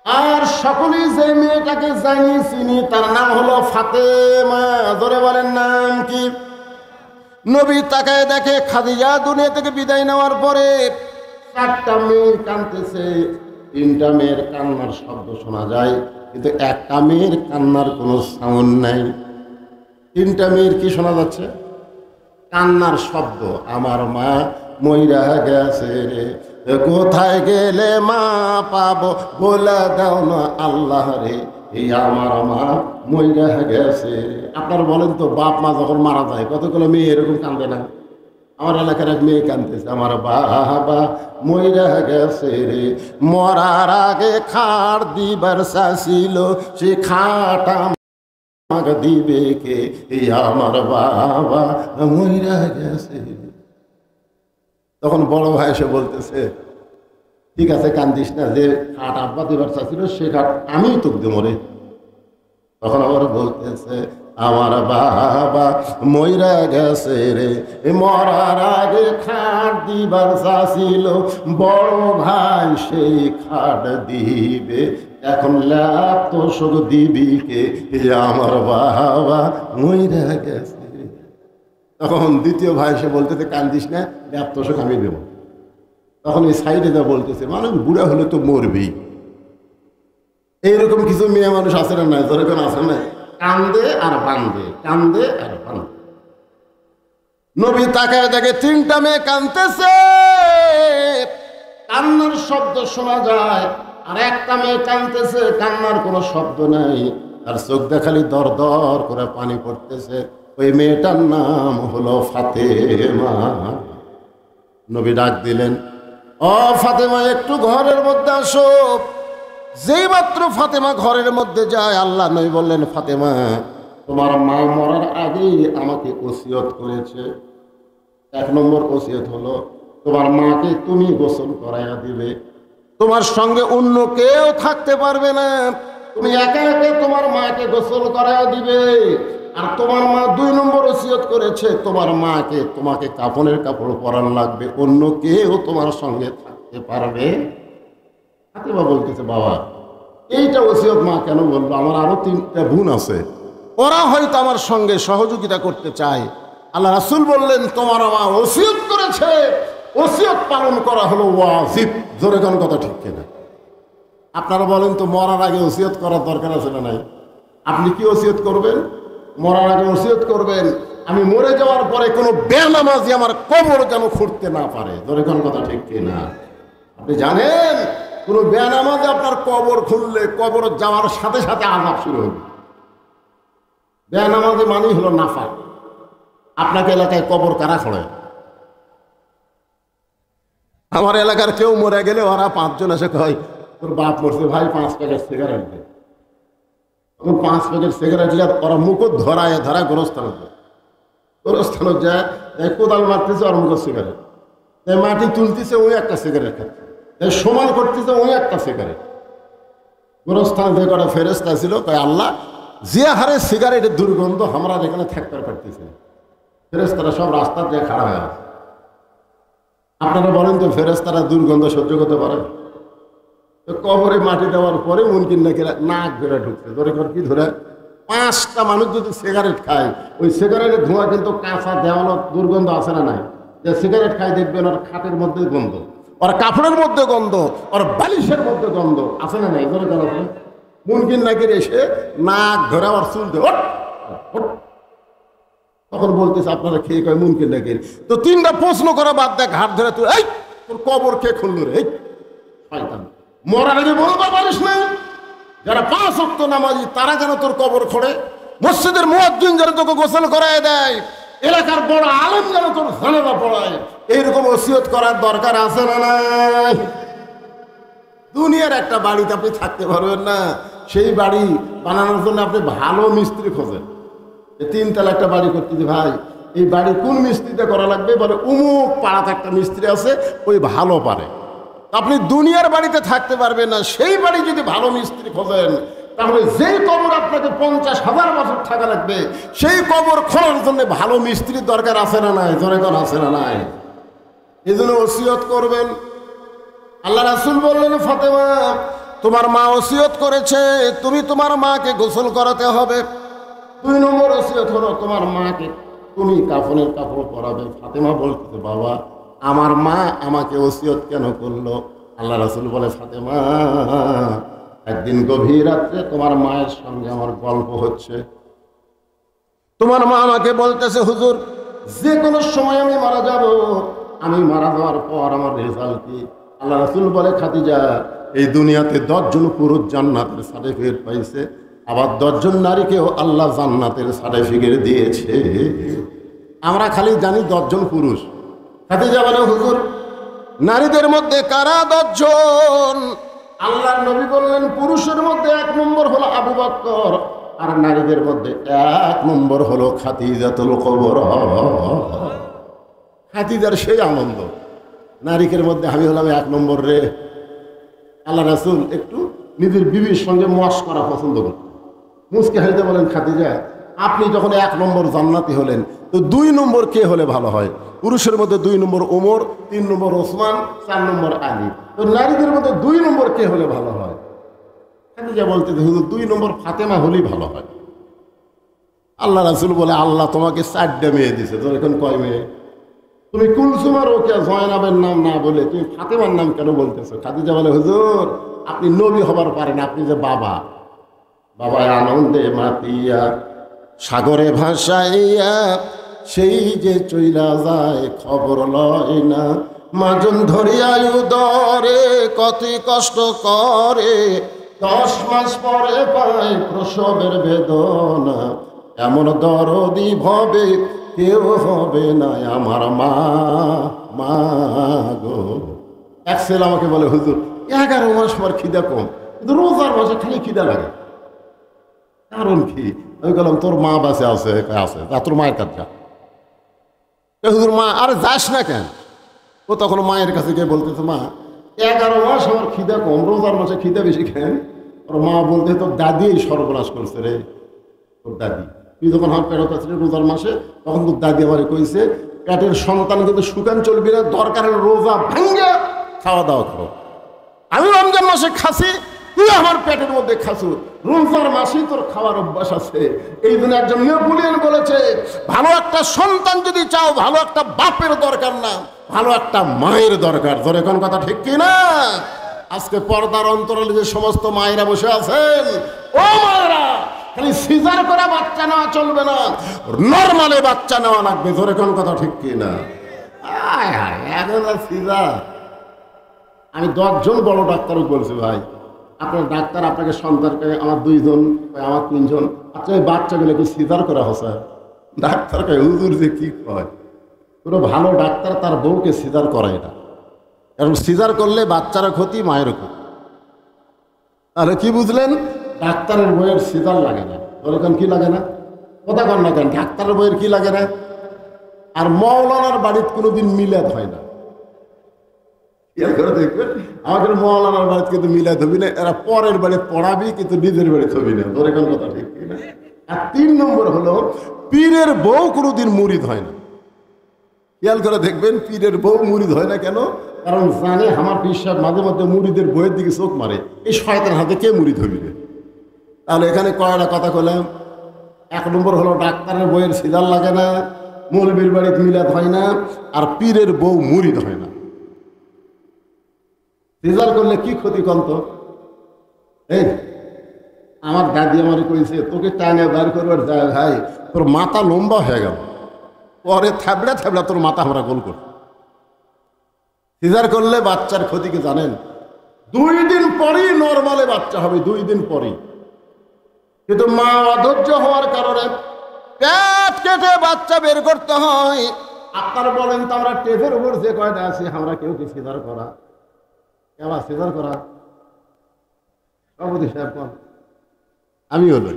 আর সকলেই যে মেয়েটাকে জানি চিনি তার নাম হলো ফাতেমা। ধরে বলেন নাম কি? নবী তাকায় দেখে খাদিজা দুনিয়া থেকে বিদায় নেওয়ার পরে 4টা মেয়ে কাঁদতেছে। 3টা মেয়ের কান্নার শব্দ শোনা যায়, কিন্তু একটা মেয়ের কান্নার কোনো সাউন্ড নাই। 3টা মেয়ের কি শোনা যাচ্ছে? কান্নার শব্দ। আমার মা মইরা গেছে রে, কোথায় গেলে মা পাবো, বলে দাও না আল্লাহ রে, এই আমার মা মইরা গেছে। আপনার বলেন তো, বাপ মা যখন মারা যায় কতগুলো মেয়ে এরকম কান্দে না? আমার এলাকার এক মেয়ে কান্দতেছে, আমার বাবা মইরা গেছে রে, মরার আগে খাট দিবার চাইছিল, সে খাট আমাকে দিবে কে, এই আমার বাবা মইরা গেছে। তখন বড় ভাই এসে বলতেছে, ঠিক আছে কান্দিস না, যে খাট আব্বা দিবার চাইছিল সে খাট আমি তোকে দেবো রে। তখন আবার বলতেছে, আমার বাবা মইরা গেছে রে, মরার আগে খাট দিবার চাইছিল, বড় ভাই সেই খাট দিবে, এখন ল্যাপ তো শোক দিবি কে, আমার বাবা মইরা গেছে। তখন দ্বিতীয় ভাই এসে বলতেছে, কান্দিস না, ল্যাপ তো শোক আমি দেবো। তখন এই সাইডে যা বলতেছে, মানুষ বুড়া হলে তো মরবেই। এইরকম কিছু মেয়ে মানুষ আছে না নাই? যেরকম আছে না, কান্দে আর বান্দে, কান্দে আর বান্দে। নবী তাকায় দেখে 3টা মেয়ে কান্দতেছে, কান্নার শব্দ শোনা যায়। আর একটা মেয়ে কান্দতেছে, কান্নার কোনো শব্দ নাই, আর চোখ দেখালি দর দর করে পানি পড়তেছে। ওই মেয়েটার নাম হলো ফাতেমা। নবী ডাক দিলেন, ও ফাতেমা একটু ঘরের মধ্যে আসো। যেই মাত্র ফাতেমা ঘরের মধ্যে যায়, আল্লাহ নবী বললেন, ফাতেমা তোমার মা মরার আগেই আমাকে ওসিয়ত করেছে। 1 নম্বর ওসিয়ত হলো, তোমার মাকে তুমি গোসল করাইয়া দিবে, তোমার সঙ্গে অন্য কেউ থাকতে পারবে না, তুমি একা একা তোমার মাকে গোসল করাইয়া দিবে। আর তোমার মা 2 নম্বর ওসিয়ত করেছে, তোমার মাকে তোমাকে কাফনের কাপড় পরান লাগবে, অন্য কেউ তোমার সঙ্গে থাকতে পারবে। ফাতেমা বলতেছে, বাবা এইটা ওসিয়ত মা কেন বলবো? আমার আরো 3টা বোন আছে, ওরা হয়তো আমার সঙ্গে সহযোগিতা করতে চায়। আল্লাহ রাসূল বললেন, তোমার মা ওসিয়ত করেছে, ওসিয়ত পালন করা হলো ওয়াজিব। জোরে কোন কথা ঠিক কিনা? আপনারা বলেন তো, মরার আগে ওসিয়ত করার দরকার আছে না নাই? আপনি কি ওসিয়ত করবেন? মরার আগে ওসিয়ত করবেন, আমি মরে যাওয়ার পরে কোনো বেনামাজি আমার কবর যেন খুঁড়তে না পারে। জোরে কোন কথা ঠিক কিনা? আপনি জানেন, কোনো বেনামাজি আপনার কবর খুললে কবর যাওয়ার সাথে সাথে আযাব শুরু হবে। বেনামাজি মানেই হলো নাফাক। আপনাকে এলাকায় কবর কারা খোঁড়ে? আমার এলাকার কেউ মরে গেলে ওরা 5 জন এসে কয়, তোর বাপ মরছে ভাই, 5 প্যাকেট সিগারেট দে। তখন 5 প্যাকেট সিগারেট দিলে ওরা মুখ ধরায় ধরায় গোরস্থানে যায়। গোরস্থানে যায়, কোদাল মারতেছে ওর মুখ সিগারেট, মাটি তুলতেছে ওই একটা সিগারেট খাচ্ছে, সমান করতেছে ওই একটা সিগারেট। গোরস্থানে যে কটা ফেরেশতা ছিল, কয় আল্লাহ যে হারে সিগারেটের দুর্গন্ধ আমরা যেখানে থাকতে পারতেছি, ফেরেশতারা সব রাস্তা দিয়ে খাড়া হয়ে আছে। আপনারা বলেন তো ফেরেশতারা দুর্গন্ধ সহ্য করতে পারে? তো কবরে মাটি দেওয়ার পরে মুনকিন নাকি নাক ধরে ঢুকছে, ধরে কি ধরে 5টা মানুষ যদি সিগারেট খায়, ওই সিগারেটের ধোঁয়া কিন্তু কাঁচা দেওয়ানো দুর্গন্ধ আছে না নাই? যে সিগারেট খাই দেখবেন ওর খাটের মধ্যে গন্ধ, ওর কাপড়ের মধ্যে গন্ধ, ওর বালিশের মধ্যে গন্ধ আছে না নাই? ধরে কেন মুনকিন নাকির এসে নাক ধরে আবার চুল ধরে তখন বলতেছে আপনারা খেয়ে কয় মুনকিন নাকির। তো 3টা প্রশ্ন করা বাদ দেয়, ঘাট ধরে তুই এই তোর কবর কে খুললো রে? শয়তান, মরার আগে বলবা পারিস না? যারা 5 ওয়াক্ত নামাজি তারা যেন তোর কবর খোঁড়ে, মসজিদের মুয়াজ্জিন যেন তোকে গোসল করায় দেয়, এলাকার বড় আলেম যেন তোর জানাজা পড়ায়, এইরকম ওসিয়ত করার দরকার আছে না নাই? দুনিয়ার একটা বাড়িতে আপনি থাকতে পারবেন না, সেই বাড়ি বানানোর জন্য আপনি ভালো মিস্ত্রি খোঁজেন। 3 তলা একটা বাড়ি করতে যে ভাই এই বাড়ি কোন মিস্ত্রিতে করা লাগবে, বলে অমুক পাড়াতে একটা মিস্ত্রি আছে ওই ভালো পারে। আপনি দুনিয়ার বাড়িতে থাকতে পারবেন না, সেই বাড়ি যদি ভালো মিস্ত্রি খোঁজেন তাহলে যেই কবর আপনাকে 50,000 বছর থাকা লাগবে, সেই কবর খোঁড়ার জন্য ভালো মিস্ত্রির দরকার আছে না নাই? জনগণ আছে না নাই? এই জন্য ওসিয়ত করবেন। আল্লাহ রাসূল বললেন, ফাতেমা তোমার মা ওসিয়ত করেছে তুমি তোমার মাকে গোসল করাতে হবে। 2 নম্বর ওসিয়ত হলো তোমার মাকে তুমি কাফনের কাপড় পরাবে। ফাতেমা বলতেছে, বাবা আমার মা আমাকে ওসিয়ত কেন করলো? আল্লাহ রাসূল বলে, ফাতেমা একদিন গভীর রাত্রে তোমার মায়ের সঙ্গে আমার গল্প হচ্ছে, তোমার মা আমাকে বলতেছে, হুজুর যে কোনো সময় আমি মারা যাব, আমি মারা যাওয়ার পর আমার রেজাল্ট কি? আল্লাহ রাসূল বলে, খাদিজা এই দুনিয়াতে 10 জন পুরুষ জান্নাতের সার্টিফিকেট পাইছে, আবার 10 জন নারীকেও আল্লাহ জান্নাতের সার্টিফিকেট দিয়েছে। আমরা খালি জানি 10 জন পুরুষ। খাদিজা বলে, হুজুর নারীদের মধ্যে কারা 10 জন? আল্লাহর নবী বললেন, পুরুষের মধ্যে 1 নম্বর হলো আবু বকর, আর নারীদের মধ্যে 1 নম্বর হলো খাদিজাতুল কুবরা। খাদিজার সেই আনন্দ, নারীদের মধ্যে আমি হলাম 1 নম্বর রে। আল্লাহ রাসূল একটু নিজের বিবির সঙ্গে মশকরা পছন্দ করতেন। মুসকে হাসতে বলেন, খাদিজা আপনি যখন 1 নম্বর জান্নাতি হলেন, তো 2 নম্বর কে হলে ভালো হয়? পুরুষের মধ্যে 2 নম্বর ওমর, 3 নম্বর ওসমান, 4 নম্বর আলী। তো নারীদের মধ্যে 2 নম্বর কে হলে ভালো হয়? খাদিজা বলতে, হুজুর 2 নম্বর ফাতেমা হলেই ভালো হয়। আল্লাহ রাসূল বলে, আল্লাহ তোমাকে 4টা মেয়ে দিছে, তোর এখন কয় মেয়ে? তুমি কুলসুম আর ওকে জয়নাবের নাম না বলে তুমি ফাতেমার নাম কেন বলতেছো? খাদিজা বলে, হুজুর আপনি নবী হবার পারেন, আপনি যে বাবা, বাবা আনন্দে মাতিয়া সাগরে ভাসাইয়া সেই যে চইলা যায় খবর লয় না, মাজন ধরিয়া উদরে কত কষ্ট করে, 10 মাস পরে পায় প্রসবের বেদনা, এমন দরদি ভবে কেউ হবে না আমার মা। মা গো, এক ছেলে আমাকে বলে, হুজুর 11 মাস পর খিদা কম, কিন্তু রোজার মাসে খালি খিদা লাগে, কারণ কি? আমি বললাম, তোর মা বাসে আছে, আছে যা তোর মায়ের কাছে যা। হুজুর মা, আরে যাস না কেন? ও তখন মায়ের কাছে গিয়ে বলতেছে, মা 11 মাস আমার খিদা কম, রোজার মাসে খিদা বেশি খেন। ওর মা বলতে, তোর দাদি এই সর্বনাশ করছে রে, তোর দাদি। তুই যখন আমার পেটে ছিল রোজার মাসে, তখন তোর দাদি আমার কইছে, পেটের সন্তান কিন্তু শুকান চলবি না, দরকার হলে রোজা ভাঙ্গে খাওয়া দাওয়া করো। আমি রমজান মাসে খাসি, তুই আমার পেটের মধ্যে খাসু, রোজার মাসেই তোর খাওয়ার অভ্যাস আছে। এই জন্য একজন নেপোলিয়ন বলেছে, ভালো একটা সন্তান যদি চাও, ভালো একটা বাপের দরকার না, ভালো একটা মায়ের দরকার। তোর এখন কথা ঠিক কি না? আজকে পর্দার অন্তরালে যে সমস্ত মায়েরা বসে আছেন, ও মায়েরা, খালি সিজার করে বাচ্চা নেওয়া চলবে না, নর্মালে বাচ্চা নেওয়া লাগবে। তোর এখন কথা ঠিক কি না? এখন সিজার। আমি 10 জন বড় ডাক্তারও বলছি, ভাই আপনার ডাক্তার আপনাকে সন্তানকে, আমার 2 জন, আমার 3 জন, আচ্ছা এই বাচ্চাগুলো কি সিজার করা হচ্ছে? ডাক্তারকে হুজুর যে কি কয়, পুরো ভালো ডাক্তার তার বউকে সিজার করায় না, কারণ সিজার করলে বাচ্চারও ক্ষতি, মায়েরও ক্ষতি। তাহলে কি বুঝলেন? ডাক্তারের বইয়ের সিজার লাগে না। ওরকম কি লাগে না? কথা কন না কেন? ডাক্তারের বইয়ের কি লাগে না? আর মৌলানার বাড়িতে কোনোদিন মিলাদ হয় না। খেয়াল করে দেখবেন আমাদের মৌলানার বাড়িতে কিন্তু মিলাদ হবি না, এরা পরের বাড়িতে পড়াবি কিন্তু নিজের বাড়িতে হবি না। তোর এখন কথা ঠিক কিনা? আর 3 নম্বর হলো পীরের বউ কোনোদিন মুরিদ হয় না। খেয়াল করে দেখবেন পীরের বউ মুরিদ হয় না কেন? কারণ জানে আমার পীর সাহেব মাঝে মধ্যে মুরিদের বইয়ের দিকে চোখ মারে, এই শয়তান হাতে কে মুরিদ হবি না। তাহলে এখানে কয়টা কথা বললাম। 1 নম্বর হলো ডাক্তারের বইয়ের সিজার লাগে না, মৌলবীর বাড়িতে মিলাদ হয় না, আর পীরের বউ মুরিদ হয় না। সিজার করলে কি ক্ষতি কন্ত? এই আমার দাদি আমারে কইছে তোকে টানে বার করবার যায় ভাই, তোর মাথা লম্বা হয়ে গেল, পরে থাবড়া থাবড়া তোর মাথা আমরা গোল কর। সিজার করলে বাচ্চার ক্ষতি কি জানেন? 2 দিন পরেই নর্মালে বাচ্চা হবে, 2 দিন পরেই। কিন্তু মা অধৈর্য হওয়ার কারণে পেট কেটে বাচ্চা বের করতে হয়। আপনারা বলেন তো আমরা টেপের উপর যে কয়টা আছি আমরা কেউ কি সিজার করা? কেমন সিজার করা? সভাপতি সাহেব কোন? আমি হলো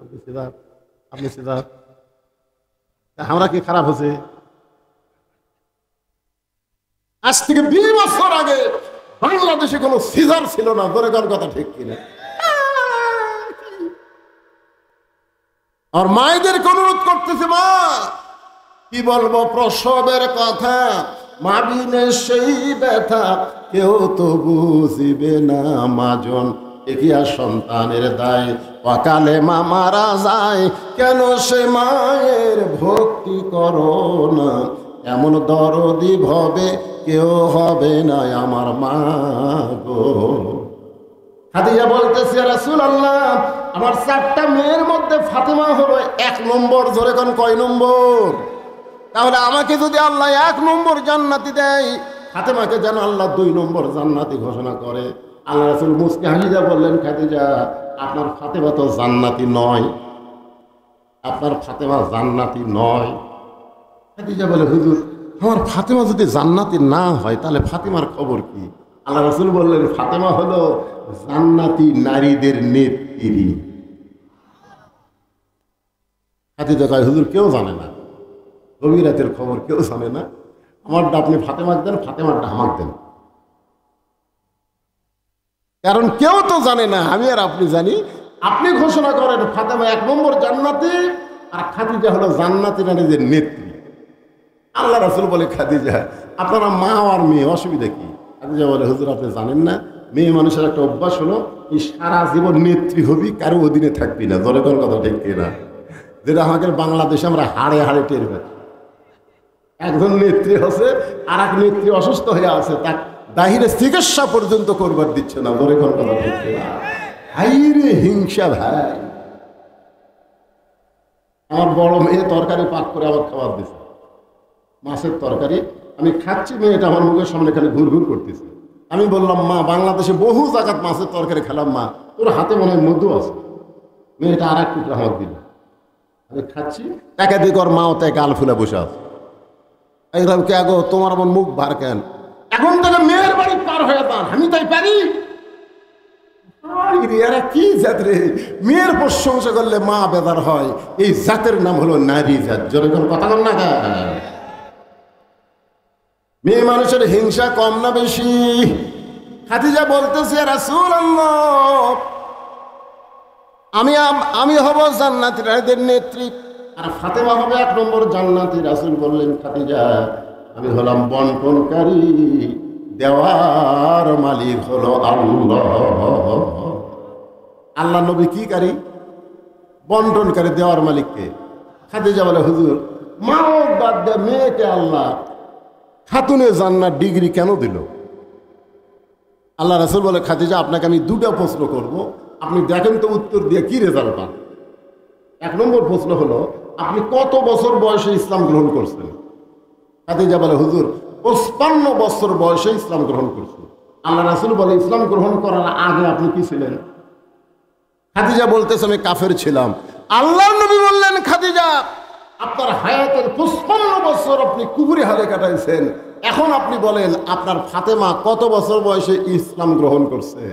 আপনি সিজার, আপনি সিজার, আমরা কি খারাপ হচ্ছে? আজ থেকে 20 বছর আগে বাংলাদেশে কোনো সিজার ছিল না। ধরে কোন কথা ঠিক কিনা? আর মায়েদের অনুরোধ করতেছে, মা কি বলবো প্রসবের কথা, মা বিনে সেই ব্যথা কেউ তো বুঝিবে না। মাজন একিয়া সন্তানের দায়, অকালে মা মারা যায়, কেন সে মায়ের ভক্তি করো না। এমন দরদি ভবে কেউ হবে না আমার মা গো। খাদিজা বলতেছে, রাসূলুল্লাহ আমার 4টা মেয়ের মধ্যে ফাতেমা হলো 1 নম্বর। জোরে কোন কয় নম্বর? তাহলে আমাকে যদি আল্লাহ 1 নম্বর জান্নাতি দেয়, ফাতেমাকে যেন আল্লাহ 2 নম্বর জান্নাতি ঘোষণা করে। আল্লাহ রাসূল মুস্কি হাসিয়া বললেন, খাদিজা আপনার ফাতেমা তো জান্নাতি নয়, আপনার ফাতেমা জান্নাতি নয়। খাদিজা বলে, হুজুর আমার ফাতেমা যদি জান্নাতি না হয় তাহলে ফাতেমার খবর কি? আল্লাহ রাসূল বললেন, ফাতেমা হলো জান্নাতি নারীদের নেত্রী। খাদিজা কয়, হুজুর কেউ জানে না, গভীর রাতের খবর কেউ জানে না, আমারটা আপনি ফাতেমাকে দেন, ফাতেমারটা আমাকে দেন। কারণ কেউ তো জানে না, আমি আর আপনি জানি। আপনি ঘোষণা করেন ফাতেমা 1 নম্বর জান্নাতি, আর খাদিজা হলো জান্নাতি নারীদের নেত্রী। আল্লাহ রাসূল বলে, খাদিজা আপনারা মা আর মেয়ে, অসুবিধা কি? খাদিজা বলে, হুজুর আপনি জানেন না, মেয়ে মানুষের একটা অভ্যাস হলো এই সারা জীবন নেত্রী হবি, কারো অধীনে থাকবি না। ধরে কোন কথা ঠিক কিনা? যেটা আমাদের বাংলাদেশে আমরা হাড়ে হাড়ে টের পাই। একজন নেত্রী হচ্ছে, আর এক নেত্রী অসুস্থ হয়ে আছে, তার বাহিরে চিকিৎসা পর্যন্ত করবার দিচ্ছে না। ধরে কোন কথা ঠিক কিনা? হাইরে হিংসা ভাই। আমার বড় মেয়ে তরকারি পাক করে আমার খাবার দিচ্ছে, মাছের তরকারি। আমি খাচ্ছি, মেয়েটা আমার মুখের সামনে এখানে ঘুর ঘুর করতেছে। আমি বললাম, মা বাংলাদেশে বহু জায়গাত মাছের তরকারি খেলাম, মা তোর হাতে মনে হয় মধু আছে। মেয়েটা আর 1 টুকরা হাত দিল। আমি খাচ্ছি, একাধিক ওর মাও তাই গাল ফুলে বসে আছে। এইরকম কে গো, তোমার আমার মুখ ভার কেন? এখন থেকে মেয়ের বাড়ি পার হয়ে যান, আমি তাই পারি? এরা কি জাত রে? মেয়ের প্রশংসা করলে মা বেদার হয়, এই জাতের নাম হলো নারী জাত। যেরকম কথা বল না, মেয়ে মানুষের হিংসা কম না বেশি? খাদিজা বলতেছে, রাসূলুল্লাহ আমি হব জান্নাতি নারীদের নেত্রী, আর ফাতেমা হবে 1 নম্বর জান্নাতি। রাসূল বললেন, খাদিজা আমি হলাম বন্টনকারী, দেওয়ার মালিক হলো আল্লাহ। আল্লাহ নবী কি কারি? বন্টনকারী, দেওয়ার মালিককে। খাদিজা বলে, হুজুর মাও বাদ দে, মেয়েকে আল্লাহ খাতুনে জান্নাত ডিগ্রি কেন দিল? আল্লাহ রাসূল বলে, খাদিজা আপনাকে আমি 2টা প্রশ্ন করব, আপনি দেখেন তো উত্তর দিয়ে কি রেজাল্ট পান। 1 নম্বর প্রশ্ন হলো, আপনি কত বছর বয়সে ইসলাম গ্রহণ করছেন? খাদিজা বলে, হুজুর 55 বছর বয়সে ইসলাম গ্রহণ করছেন। আল্লাহ রাসূল বলে, ইসলাম গ্রহণ করার আগে আপনি কি ছিলেন? খাদিজা বলতেছে, আমি কাফের ছিলাম। আল্লাহর নবী বললেন, খাদিজা আপনার হায়াতের 55 বছর আপনি কুফরি হালে কাটাইছেন, এখন আপনি বলেন আপনার ফাতেমা কত বছর বয়সে ইসলাম গ্রহণ করছে?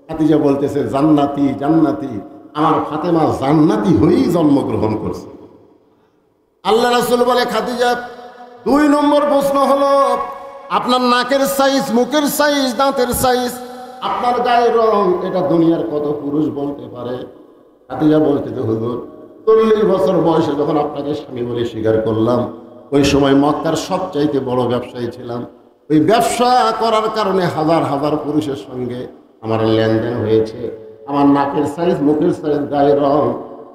খাদিজা বলতেছে, জান্নাতি জান্নাতি, আমার ফাতেমা জান্নাতি হয়েই জন্মগ্রহণ করছে। আল্লাহ রাসূল বলে, খাদিজা 2 নম্বর প্রশ্ন হলো, আপনার নাকের সাইজ, মুখের সাইজ, দাঁতের সাইজ, আপনার গায়ের রং, এটা দুনিয়ার কত পুরুষ বলতে পারে? খাদিজা বলতে তো হুজুর 40 বছর বয়সে যখন আপনাকে স্বামী বলে স্বীকার করলাম, ওই সময় মক্কার সবচাইতে বড় ব্যবসায়ী ছিলাম। ওই ব্যবসা করার কারণে হাজার হাজার পুরুষের সঙ্গে আমার লেনদেন হয়েছে। আমার নাকের সাইজ, মুখের সাইজ, গায়ের রং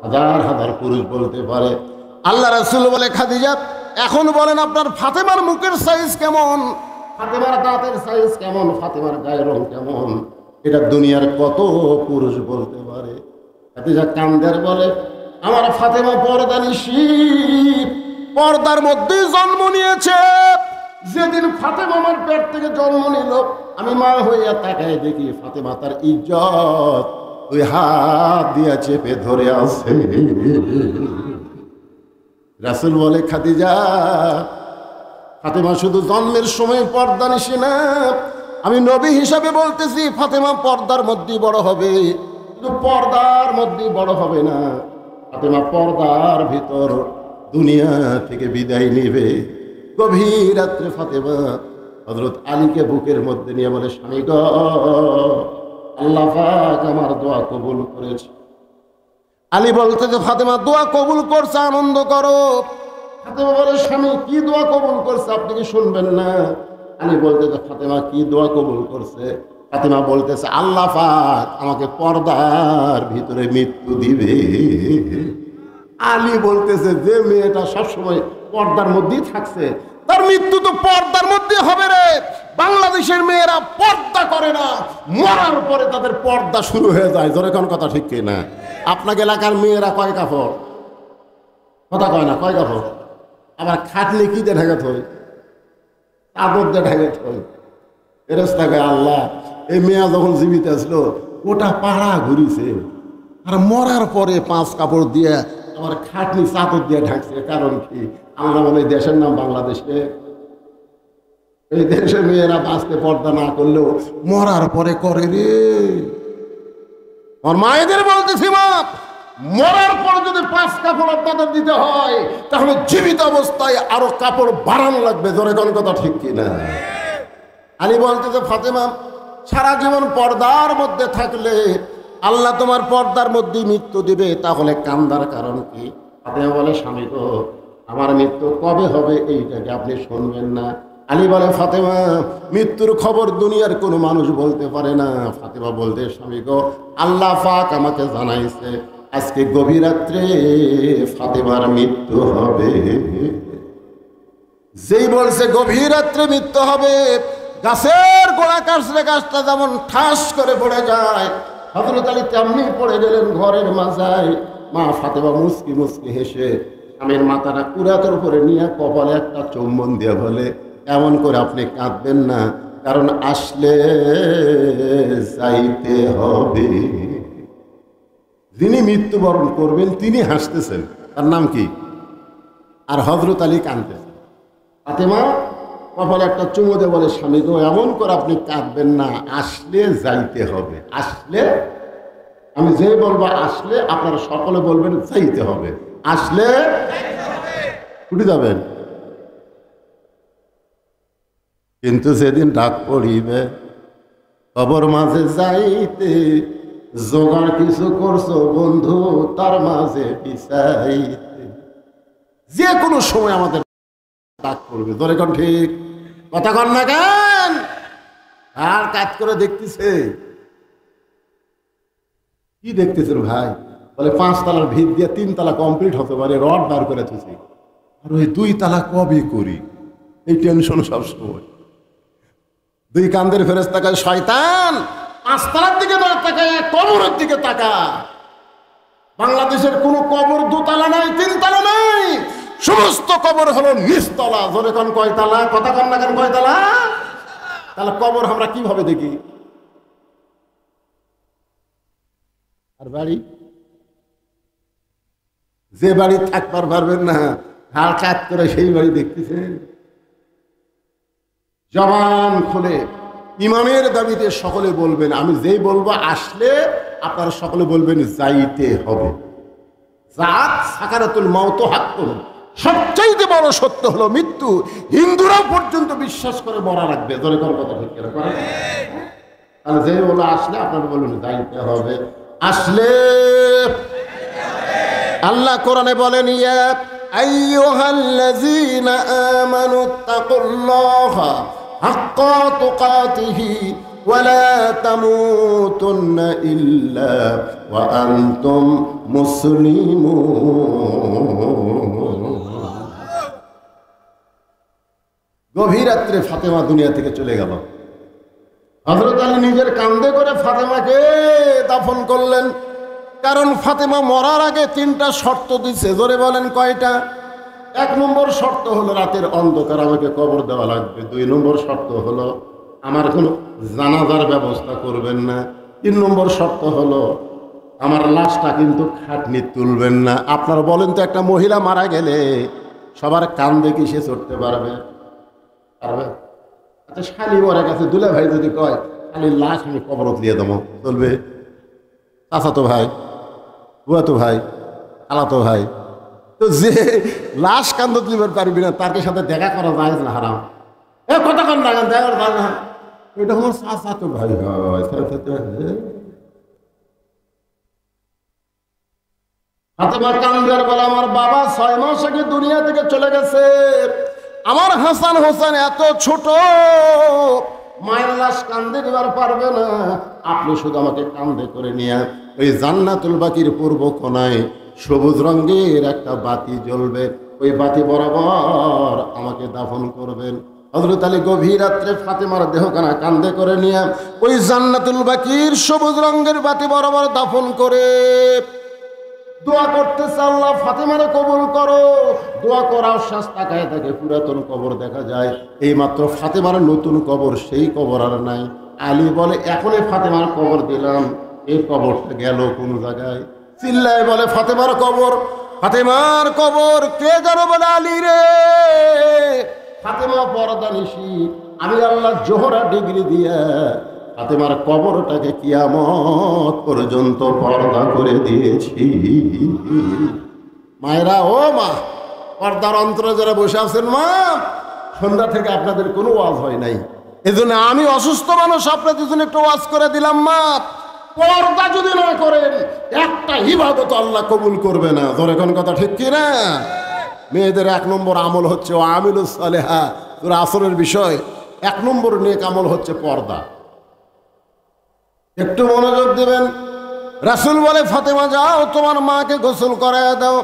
হাজার হাজার পুরুষ বলতে পারে। আল্লাহ রাসূল বলে, খাদিজা এখন বলেন আপনার ফাতেমার মুখের সাইজ কেমন, ফাতেমার দাঁতের সাইজ কেমন, ফাতেমার গায়ের রং কেমন, এটা দুনিয়ার কত পুরুষ বলতে পারে? খাদিজা কান্দের বলে, আমার ফাতেমা পর্দানিশী, পর্দার মধ্যেই জন্ম নিয়েছে। যেদিন ফাতেমা আমার পেট থেকে জন্ম নিল, আমি মা হইয়া তাকায় দেখি ফাতেমা তার ইজ্জত ওই হাত দিয়া চেপে ধরে আছে। রাসূল বলে, খাদিজা ফাতেমা শুধু জন্মের সময় পর্দানিশী না, আমি নবী হিসাবে বলতেছি ফাতেমা পর্দার মধ্যেই বড় হবে। শুধু পর্দার মধ্যেই বড় হবে না, ফাতেমা পর্দার ভিতর দুনিয়া থেকে বিদায় নেবে। গভীর রাত্রে ফাতেমা হযরত আলীকে বুকের মধ্যে নিয়ে বলে, স্বামী গো, আল্লাহ পাক আমার দোয়া কবুল করেছে। আলী বলতে যে ফাতেমা দোয়া কবুল করছে, আনন্দ করো। ফাতেমা বলে, স্বামী কি দোয়া কবুল করছে আপনি কি শুনবেন না? আলী বলতে যে ফাতেমা কি দোয়া কবুল করছে? ফাতেমা বলতেছে, আল্লাহ পাক আমাকে পর্দার ভিতরে মৃত্যু দিবে। আলী বলতেছে, যে মেয়েটা সবসময় পর্দার মধ্যেই থাকছে তার মৃত্যু তো পর্দার মধ্যে হবে রে। বাংলাদেশের মেয়েরা পর্দা করে না, মরার পরে তাদের পর্দা শুরু হয়ে যায়। জোরে কোন কথা ঠিক কি না? আপনাকে এলাকার মেয়েরা কয় কাপড়? কথা কয় না, কয় কাপড়? আবার খাটলে কি দিয়ে ঢাকা থই? চাদর দিয়ে ঢাকা থই। ফেরেশতা কয়, আল্লাহ এই মেয়া যখন জীবিত আসলো ওটা পাড়া ঘুরিছে, আর মরার পরে 5 কাপড় দিয়ে আমার খাটনি চাদর দিয়ে ঢাকছে। কারণ কি? আমরা মনে হয় দেশের নাম বাংলাদেশে, এই দেশের মেয়েরা বাঁচতে পর্দা না করলেও মরার পরে করে রে। আমার মায়েদের বলতেছি, মা মরার পরে যদি 5 কাপড় আপনাদের দিতে হয় তাহলে জীবিত অবস্থায় আরো কাপড় বাড়ানো লাগবে। জোরে কোন কথা ঠিক কিনা? আলী বলতেছে, ফাতেমা সারা জীবন পর্দার মধ্যে থাকলে আল্লাহ তোমার পর্দার মধ্যে মৃত্যু দিবে, তাহলে কান্দার কারণ কি? ফাতেমা বলে, স্বামী গো, আমার মৃত্যু কবে হবে এইটাকে আপনি শুনবেন না? আলী বলে, ফাতেমা মৃত্যুর খবর দুনিয়ার কোনো মানুষ বলতে পারে না। ফাতেমা বলতে, স্বামী গো, আল্লাহ পাক আমাকে জানাইছে আজকে গভীর রাত্রে ফাতেমার মৃত্যু হবে। যেই বলছে গভীর রাত্রে মৃত্যু হবে, গাছের গোড়া কাটলে গাছটা যেমন ঠাস করে পড়ে যায়, হযরত আলী তেমনি পড়ে গেলেন ঘরের মাঝায়। মা ফাতেমা মুচকি মুচকি হেসে স্বামীর মাথাটা কুরাতের উপরে নিয়ে কপালে একটা চুম্বন দিয়ে বলে, এমন করে আপনি কাঁদবেন না, কারণ আসলে যাইতে হবে। যিনি মৃত্যুবরণ করবেন তিনি হাসতেছেন, তার নাম কি? আর হযরত আলী কাঁদতেছেন। ফাতেমা কপালে একটা চুমু দিয়ে বলে, স্বামী গো, এমন করে আপনি কাঁদবেন না, আসলে যাইতে হবে। আসলে আমি যে বলবো আসলে, আপনারা সকলে বলবেন যাইতে হবে। আসলে উঠে যাবেন। কিন্তু সেদিন ডাক পড়িবে কবর মাঝে যাইতে, জোগাড় কিছু করছো বন্ধু তার মাঝে পিছাইতে। যে কোনো সময় আমাদের ডাক পড়বে। ধরে কোন ঠিক কথা কন না কেন? আর কাজ করে দেখতেছে, কি দেখতেছেন ভাই? বলে 5 তলার ভিত দিয়ে 3 তলা কমপ্লিট হতে পারে, রড বার করে তুছি, আর ওই 2 তলা কবে করি, এই টেনশন সবসময়। 2 কান্দের ফেরেশতা কয়, শয়তান 5 তলার দিকে তাকায়, কবরের দিকে তাকা। বাংলাদেশের কোন কবর 2 তলা নাই, 3 তলা নাই, সমস্ত কবর হলো নিচতলা। জোরে কোন কয় তলা? কথা কন না কেন? কয় তলা? তাহলে কবর আমরা কিভাবে দেখি? আর বাড়ি, যে বাড়ি থাকবার পারবেন না, হাল কাজ করে সেই বাড়ি দেখতেছেন। জবান খুলে ইমানের দাবিতে সকলে বলবেন, আমি যেই বলবো আসলে আপনারা সকলে বলবেন যাইতে হবে। জাত সাকারাতুল মাউত হাক্কুন, সবচাইতে বড় সত্য হলো মৃত্যু। হিন্দুরাও পর্যন্ত বিশ্বাস করে মরা রাখবে। ধরে কোন কথা ঠিক করে করে। আর যে বলে আসলে আপনারা বলুন যাইতে হবে, আসলে আল্লাহ কোরআনে বলেন ইয়া আইয়ুহাল্লাযীনা আমানুত্তাকুল্লাহা হাক্কা তুকাতিহি ওয়া লা তামুতুন্না ইল্লা ওয়া আনতুম মুসলিমুন। গভীর রাত্রে ফাতেমা দুনিয়া থেকে চলে গেল। হযরত আলী নিজের কাঁধে করে ফাতেমাকে দাফন করলেন। কারণ ফাতেমা মরার আগে 3টা শর্ত দিচ্ছে। জোরে বলেন কয়টা? 1 নম্বর শর্ত হলো রাতের অন্ধকার আমাকে কবর দেওয়া লাগবে। 2 নম্বর শর্ত হলো আমার কোনো জানাজার ব্যবস্থা করবেন না। 3 নম্বর শর্ত হলো আমার লাশটা কিন্তু খাটনি তুলবেন না। আপনারা বলেন তো একটা মহিলা মারা গেলে সবার কাঁধে কি সে চড়তে পারবে? পারবে? আচ্ছা শালি মরে গেছে, দুলা ভাই যদি কয় শালির লাশ আমি কবরত দিয়ে দেবো, চলবে? চাচাতো ভাই, বুয়াতো ভাই, খালাতো ভাই, তো যে লাশ কান্দত লিবার পারবি না তার সাথে দেখা করা যায় না? হারাম। এ কথা কন না, দেখা যায় না, এটা আমার চাচাতো ভাই হয়। ফাতেমা কান্দার বলে আমার বাবা 6 মাস আগে দুনিয়া থেকে চলে গেছে। আমার হাসান হোসেন এত ছোট, মায়ের লাশ কান্দে নিবার পারবে না। আপনি শুধু আমাকে কান্দে করে নিয়ে ওই জান্নাতুল বাকির পূর্ব কোণায় সবুজ রঙের একটা বাতি জ্বলবে, ওই বাতি বরাবর আমাকে দাফন করবেন। হযরত আলী গভীর রাত্রে ফাতেমার দেহখানা কান্দে করে নিয়ে ওই জান্নাতুল বাকির সবুজ রঙের বাতি বরাবর দাফন করে দোয়া করতেছে, আল্লাহ ফাতেমারে কবুল করো। দোয়া করার শ্বাস তাকায় থাকে, পুরাতন কবর দেখা যায়। এই মাত্র ফাতেমার নতুন কবর, সেই কবর আর নাই। আলী বলে এখনই ফাতেমার কবর দিলাম, এই কবরটা গেল কোন জায়গায়? চিল্লায় বলে ফাতেমার কবর, ফাতেমার কবর। কে জানো বলে আলী রে। ফাতেমা পর্দা নিশি, আমি আল্লাহ জোহরা ডিগ্রি দিয়া ফাতেমার কবরটাকে কিয়ামত পর্যন্ত পর্দা করে দিয়েছি। মায়েরা, ও মা, পর্দার অন্তরে যারা বসে আছেন মা, সন্ধ্যা থেকে আপনাদের কোনো ওয়াজ হয় নাই, এজন্য আমি অসুস্থ মানুষ আপনাদের জন্য একটু ওয়াজ করে দিলাম। মা, পর্দা যদি না করেন একটা ইবাদত আল্লাহ কবুল করবে না। ধরে কোন কথা ঠিক কি না? মেয়েদের 1 নম্বর আমল হচ্ছে ও আমিলুস সালেহা, তোর আসরের বিষয় 1 নম্বর নেক আমল হচ্ছে পর্দা। একটু মনোযোগ দেবেন। রাসূল বলে ফাতেমা যাও তোমার মাকে গোসল করায় দাও।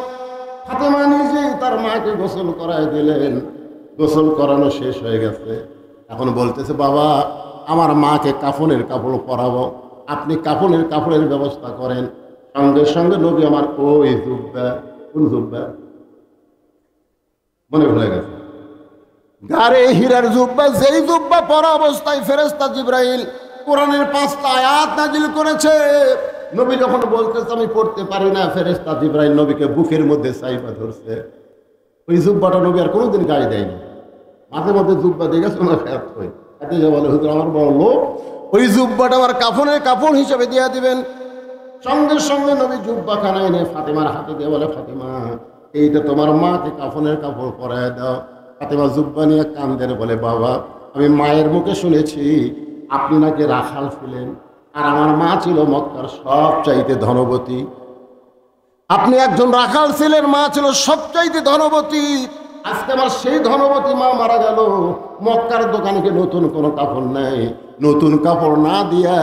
ফাতেমা নিজেই তার মাকে গোসল করায় দিলেন। গোসল করানো শেষ হয়ে গেছে, এখন বলতেছে বাবা আমার মাকে কাফনের কাপড় পরাবো, আপনি কাফনের কাপড়ের ব্যবস্থা করেন। সঙ্গে সঙ্গে নবী আমার ওই জুব্বা, কোন জুব্বা মনে ভুলে গেছে, গারে হীরার জুব্বা, যেই জুব্বা পরা অবস্থায় ফেরেশতা জিবরাইল কোরআনের 5টা আয়াত নাজিল করেছে। নবী যখন বলতেছে আমি পড়তে পারি না, ফেরেশতা জিবরাইল নবীকে বুকের মধ্যে চাইপা ধরছে। ওই জুব্বাটা নবী আর কোনোদিন গায়ে দেয়নি। মাঝে মাঝে জুব্বা দিয়ে গেছে ওনার খেয়াল হয়, এতে যে বলে হুজুর আমার বড় লোক, ওই জুব্বাটা আমার কাফনের কাপড় হিসেবে দিয়ে দিবেন। সঙ্গে সঙ্গে নবী জুব্বা খানা এনে ফাতেমার হাতে দিয়ে বলে ফাতেমা এইটা তোমার মাকে কাফনের কাপড় পরায় দাও। ফাতেমা জুব্বা নিয়ে কান্দের বলে বাবা আমি মায়ের মুখে শুনেছি আপনি নাকি রাখাল ছিলেন, আর আমার মা ছিল মক্কার সবচাইতে ধনবতী। আপনি একজন রাখাল ছিলেন, মা ছিল সবচাইতে ধনবতী। আজকে আমার সেই ধনবতী মা মারা গেল, মক্কার দোকানে নতুন কোনো কাপড় নাই, নতুন কাপড় না দিয়া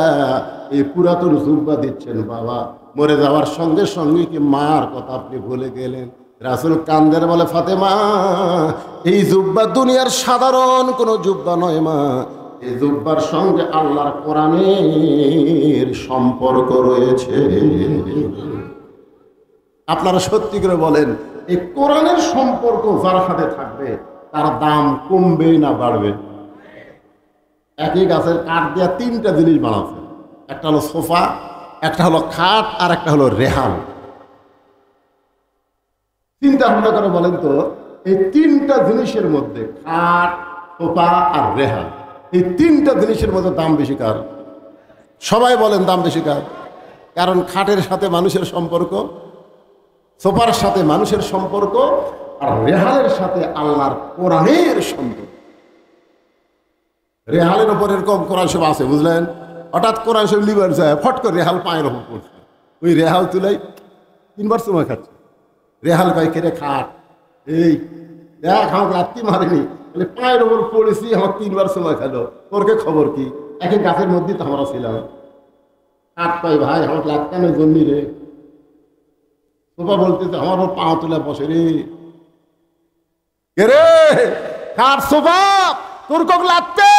এই পুরাতন জুব্বা দিচ্ছেন। বাবা মরে যাওয়ার সঙ্গে সঙ্গে কি মার কথা আপনি ভুলে গেলেন? রাসূল কান্দের বলে ফাতেমা এই জুব্বা দুনিয়ার সাধারণ কোনো জুব্বা নয় মা, এই জুব্বার সঙ্গে আল্লাহর কোরআনের সম্পর্ক রয়েছে। আপনারা সত্যি করে বলেন এই কোরআনের সম্পর্ক যার সাথে থাকবে তার দাম কমবে না বাড়বে? একই গাছের কাঠ দিয়া 3টা জিনিস বানাচ্ছে, একটা হলো সোফা, একটা হলো খাট, আর একটা হলো রেহান। চিন্তা ভাবনা করে বলেন তো এই 3টা জিনিসের মধ্যে খাট, সোফা আর রেহান, এই 3টা জিনিসের মধ্যে দাম বেশি কার? সবাই বলেন দাম বেশি কার? কারণ খাটের সাথে মানুষের সম্পর্ক, সোফার সাথে মানুষের সম্পর্ক, আর রেহালের সাথে আল্লাহর কোরআনের সম্পর্ক। রেহালের উপর এরকম কোরআন সব আছে বুঝলেন, হঠাৎ কোরআন সব লিবার যায়, ফট করে রেহাল পায়ের ওপর পড়ছে, ওই রেহাল তুলাই 3 বার সময় খাচ্ছে। রেহাল ভাই কেড়ে খাট, এই দেখ আমাকে লাত্তি মারেনি, পায়ের ওপর পড়েছি, আমার 3 বার সময় খেলো, তোরকে খবর কি? একই গাছের মধ্যেই তো আমরা ছিলাম। কাঠ পাই ভাই, আমার লাত্তানের জন্য রে। তোবা বলতে আমার ওর পা তুলে বসে রে, রে কার স্বভাব তোর কক লাগতে,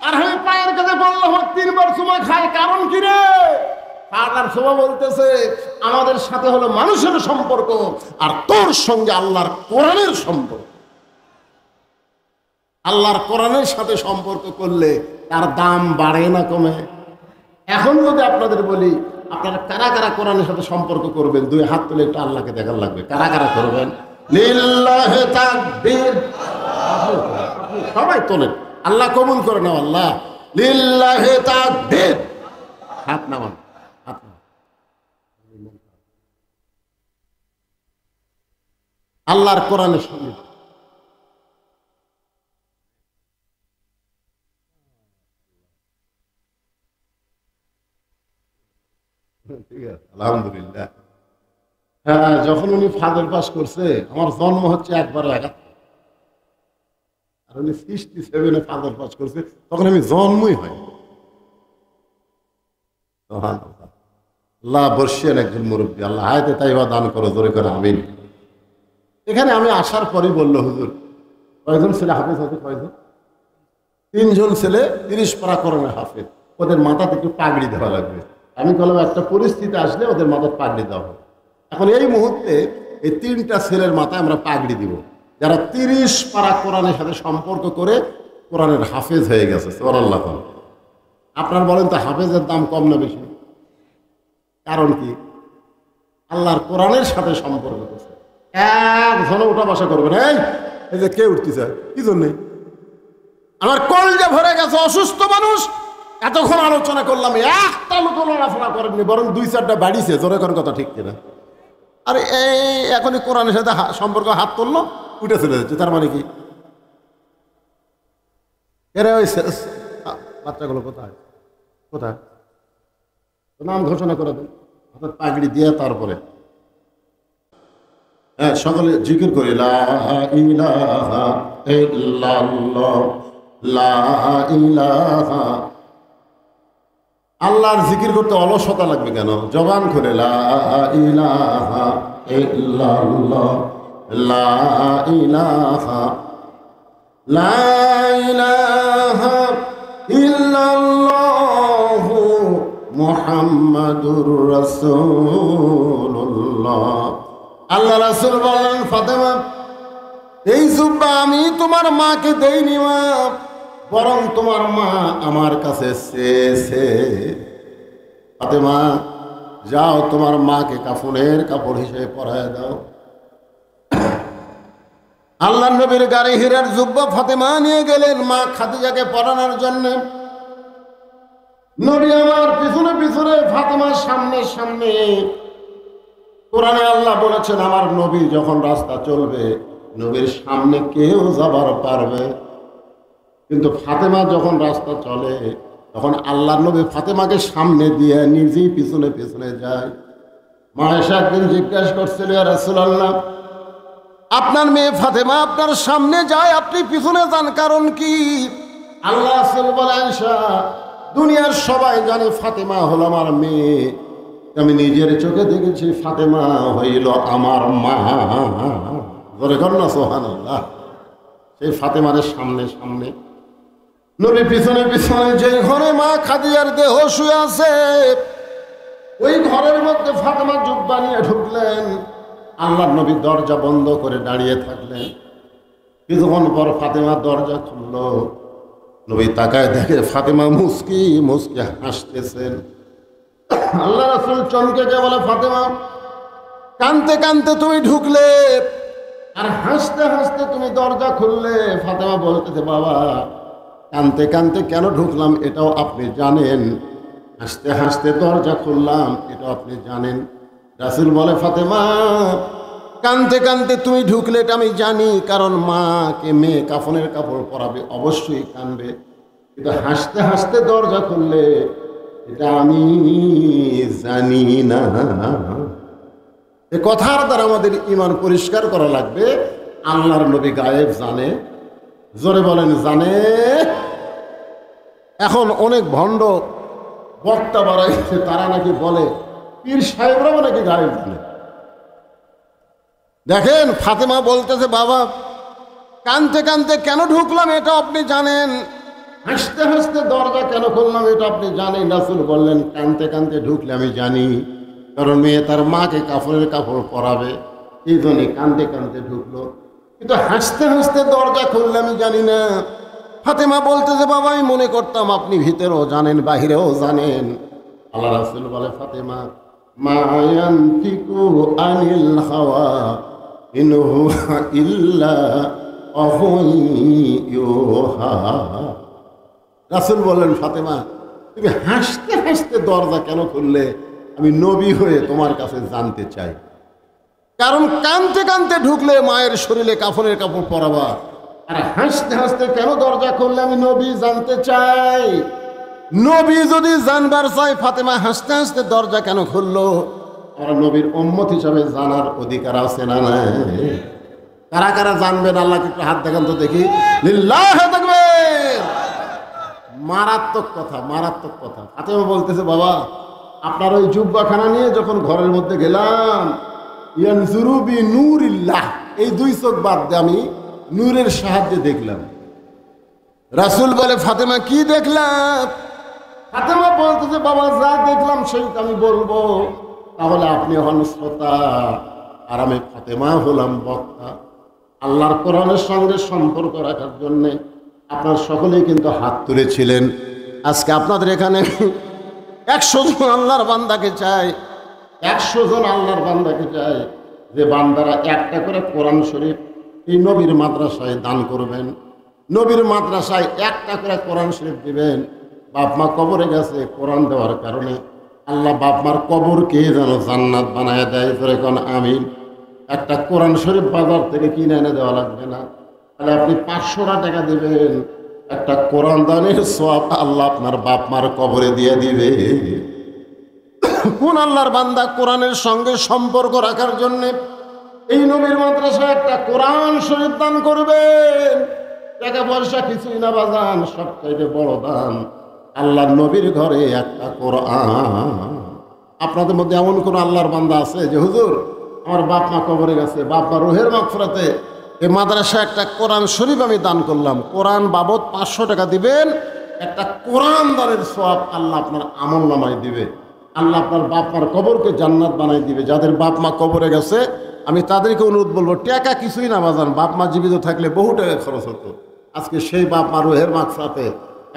আর আমি পায়ের কাছে বললাম 3 বার সময় খায়, কারণ কি রে? আর স্বভাব বলতেছে আমাদের সাথে হলো মানুষের সম্পর্ক, আর তোর সঙ্গে আল্লাহর কোরআনের সম্পর্ক। আল্লাহর কোরআনের সাথে সম্পর্ক করলে তার দাম বাড়ে না কমে? এখন যদি আপনাদের বলি আপনারা কারা কারা কোরআনের সাথে সম্পর্ক করবেন, 2 হাত তুলে একটু আল্লাহকে দেখার লাগবে, কারা কারা করবেন? লিল্লাহি তাকবীর, সবাই তোলেন, আল্লাহ কবুল করে নাও। আল্লাহ লিল্লাহি তাকবীর, হাত নামান, হাত নামান। আল্লাহর কোরআনের সঙ্গে ঠিক আছে, আলহামদুলিল্লাহ। হ্যাঁ, যখন উনি ফাজল পাস করছে, আমার জন্ম হচ্ছে 1/71, আর উনি 67-এ ফাজল পাস করছে, তখন আমি জন্মই হয়। আল্লাহ বর্ষিয়ান একজন মুরব্বী, আল্লাহ হায়াতে তাইবা দান করো, জোরে করে আমিন। এখানে আমি আসার পরই বললো, হুজুর কয়জন ছেলে হাফেজ হতে? কয়জন? 3 জন ছেলে 30 পারা কোরআনের হাফেজ, ওদের মাথাতে একটু পাগড়ি দেওয়া লাগবে। আমি বললাম একটা পরিস্থিতি আসলে ওদের মাথায় পাগড়ি দেওয়া হবে। এখন এই মুহূর্তে এই 3টা ছেলের মাথায় আমরা পাগড়ি দিব, যারা 30 পারা কোরআনের সাথে সম্পর্ক করে কোরআনের হাফেজ হয়ে গেছে। সুবহানাল্লাহ। আপনার বলেন তো হাফেজের দাম কম না বেশি? কারণ কি? আল্লাহর কোরআনের সাথে সম্পর্ক করছে। একজনে উঠা বসা করবে না, এই যে কে উঠতেছে কি জন্যে? আমার কলজা ভরে গেছে, অসুস্থ মানুষ, এতক্ষণ আলোচনা করলাম, একটা লোক আলোচনা করেননি, বরং 2-4টা বাড়িছে। জোরে করেন কথা, ঠিক কিনা? আরে এই এখনই কোরআনের সাথে সম্পর্ক হাত তুললো, উঠে চলে যাচ্ছে, তার মানে কি? এরা ওই বাচ্চাগুলো কোথায় কোথায় নাম ঘোষণা করে দেন, অর্থাৎ পাগড়ি দিয়ে তারপরে হ্যাঁ সকলে জিকির করি, লা ইলাহা ইল্লাল্লাহ, লা ইলাহা। আল্লাহর জিকির করতে অলসতা লাগবে কেন? জবান করে লা ইলাহা ইল্লাল্লাহ, লা ইলাহা, লা ইলাহা ইল্লাল্লাহ মুহাম্মাদুর রাসূলুল্লাহ। আল্লাহ রাসূল বলেন, ফাতেমা এই জুব্বা আমি তোমার মাকে দেইনি মা, বরং তোমার মা আমার কাছে চেয়েছে। ফাতেমা যাও তোমার মাকে কাফনের কাপড় হিসেবে পরায় দাও। আল্লাহ নবীর গাড়ি হীরার জুব্বা ফাতেমা নিয়ে গেলেন মা খাদিজাকে পরানোর জন্য। নবী আমার পিছনে পিছনে, ফাতেমার সামনে সামনে। কোরআনে আল্লাহ বলেছেন আমার নবী যখন রাস্তা চলবে, নবীর সামনে কেউ যাবার পারবে, কিন্তু ফাতেমা যখন রাস্তা চলে তখন আল্লাহর নবী ফাতেমাকে সামনে দিয়ে নিজেই পিছনে পিছনে যায়। মা আয়েশা একদিন জিজ্ঞাসা করছিল, ইয়া রাসূলুল্লাহ আপনার মেয়ে ফাতেমা আপনার সামনে যায়, আপনি পিছনে যান, কারণ কি? আল্লাহ রাসূল বলে, আয়েশা দুনিয়ার সবাই জানে ফাতেমা হলো আমার মেয়ে, আমি নিজের চোখে দেখেছি ফাতেমা হইল আমার মা। ধরে কর না সুবহানাল্লাহ। সেই ফাতেমার সামনে সামনে, নবী পিছনে পিছনে। যে ঘরে মা খাদিজার দেহ শুয়ে আছে, ওই ঘরের মধ্যে ফাতেমা জুব্বা নিয়ে ঢুকলেন। আল্লাহর নবী দরজা বন্ধ করে দাঁড়িয়ে থাকলেন। কিছুক্ষণ পর ফাতেমা দরজা খুলল। নবী তাকায় দেখে ফাতেমা মুস্কি মুস্কি হাসতেছেন। আল্লাহ রাসূল চমকে গিয়ে বলে, ফাতেমা কানতে কানতে তুমি ঢুকলে আর হাসতে হাসতে তুমি দরজা খুললে। ফাতেমা বলতেছে, বাবা কানতে কানতে কেন ঢুকলাম এটাও আপনি জানেন, হাসতে হাসতে দরজা খুললাম এটাও আপনি জানেন। রাসূল বলে, ফাতেমা কানতে কানতে তুমি ঢুকলে এটা আমি জানি, কারণ মাকে মেয়ে কাফনের কাপড় পরাবে, অবশ্যই কানবে। কিন্তু হাসতে হাসতে দরজা খুললে এটা আমি জানি না। এ কথার দ্বারা আমাদের ঈমান পরিষ্কার করা লাগবে। আল্লাহর নবী গায়েব জানে, জোরে বলেন জানে। এখন অনেক ভণ্ড বক্তা বাড়াইছে, তারা নাকি বলে পীর সাহেবরাও নাকি গায়েব জানে। দেখেন ফাতেমা বলতেছে, বাবা কানতে কানতে কেন ঢুকলাম এটা আপনি জানেন, হাসতে হাসতে দরজা কেন খুললাম এটা আপনি জানেন। রাসূল বললেন, কানতে কানতে ঢুকলে আমি জানি, কারণ মেয়ে তার মাকে কাপড়ের কাপড় পরাবে, এই জন্য কানতে কানতে ঢুকলো। কিন্তু হাসতে হাসতে দরজা খুললে আমি জানি না। ফাতেমা বলতেছে, বাবা আমি মনে করতাম আপনি ভিতরেও জানেন বাহিরেও জানেন। আল্লাহ রাসূল বলে, ফাতেমা মা ইয়ানতিকু আনিল হাওয়া ইন হুয়া ইল্লা ওয়াহয়ুন ইউহা। রাসূল বললেন, ফাতেমা তুমি হাসতে হাসতে দরজা কেন খুললে, আমি নবী হয়ে তোমার কাছে জানতে চাই। কারণ কানতে কানতে ঢুকলে মায়ের শরীরে কাফনের কাপড় পরাবা, আর হাসতে হাসতে কেন দরজা খুললে আমি নবী জানতে চাই। নবী যদি জানবার চাই ফাতেমা হাসতে হাসতে দরজা কেন খুললো, আর নবীর উম্মত হিসাবে জানার অধিকার আছে না নাই? কারা কারা জানবেন আল্লাহকে একটু হাত দেখান তো দেখি। লিল্লাহি তাকবীর। মারাত্মক কথা, মারাত্মক কথা। ফাতেমা বলতেছে, বাবা আপনার ওই জুব্বাখানা নিয়ে যখন ঘরের মধ্যে গেলাম, ইয়ানজুরু বি নূরিল্লাহ, এই দুই চোখ বাদ দিয়ে আমি নূরের সাহায্যে দেখলাম। রাসূল বলে, ফাতেমা কি দেখলাম? ফাতেমা বলতেছে, বাবা যা দেখলাম সেইটা আমি বলবো, তাহলে আপনি হন শ্রোতা আর আমি ফাতেমা হলাম বক্তা। আল্লাহর কোরআনের সঙ্গে সম্পর্ক রাখার জন্যে আপনার সকলেই কিন্তু হাত তুলেছিলেন। আজকে আপনাদের এখানে 100 জন আল্লাহর বান্দাকে চাই, 100 জন আল্লাহর বান্দাকে চাই, যে বান্দারা একটা করে কোরআন শরীফ এই নবীর মাদ্রাসায় দান করবেন। নবীর মাদ্রাসায় একটা করে কোরআন শরীফ দিবেন। বাপ মা কবরে গেছে, কোরআন দেওয়ার কারণে আল্লাহ বাপ মার কবরকে যেন জান্নাত বানায় দেয়। ধরে কোন আমিন। একটা কোরআন শরীফ বাজার থেকে কিনে এনে দেওয়া লাগবে না, তাহলে আপনি 500 টাকা দিবেন, একটা কোরআন দানের সওয়াব আল্লাহ আপনার বাপ মার কবরে দিয়ে দিবে। কোন আল্লাহর বান্দা কোরআনের সঙ্গে সম্পর্ক রাখার জন্য এই নবীর মাদ্রাসায় একটা কোরআন শরীফ দান করবেন? টাকা পয়সা কিছুই না বাজান, সবচাইতে বড় দান আল্লাহর নবীর ঘরে একটা কোরআন। আপনাদের মধ্যে এমন কোন আল্লাহর বান্দা আছে যে হুজুর আমার বাপ মা কবরে গেছে, বাপ মা রুহের মাগফিরাতে এই মাদ্রাসায় একটা কোরআন শরীফ আমি দান করলাম, কোরআন বাবদ 500 টাকা দিবেন, একটা কোরআন দানের সওয়াব আল্লাহ আপনার আমলনামায় দিবে। আল্লাহ আপনার বাপ মার কবরকে জান্নাত বানাই দিবে। যাদের বাপ মা কবরে গেছে আমি তাদেরকে অনুরোধ বলবো, টাকা কিছুই না বাজান, বাপ মা জীবিত থাকলে বহু টাকা খরচ হতো। আজকে সেই বাপ মা রুহের মাগফিরাতে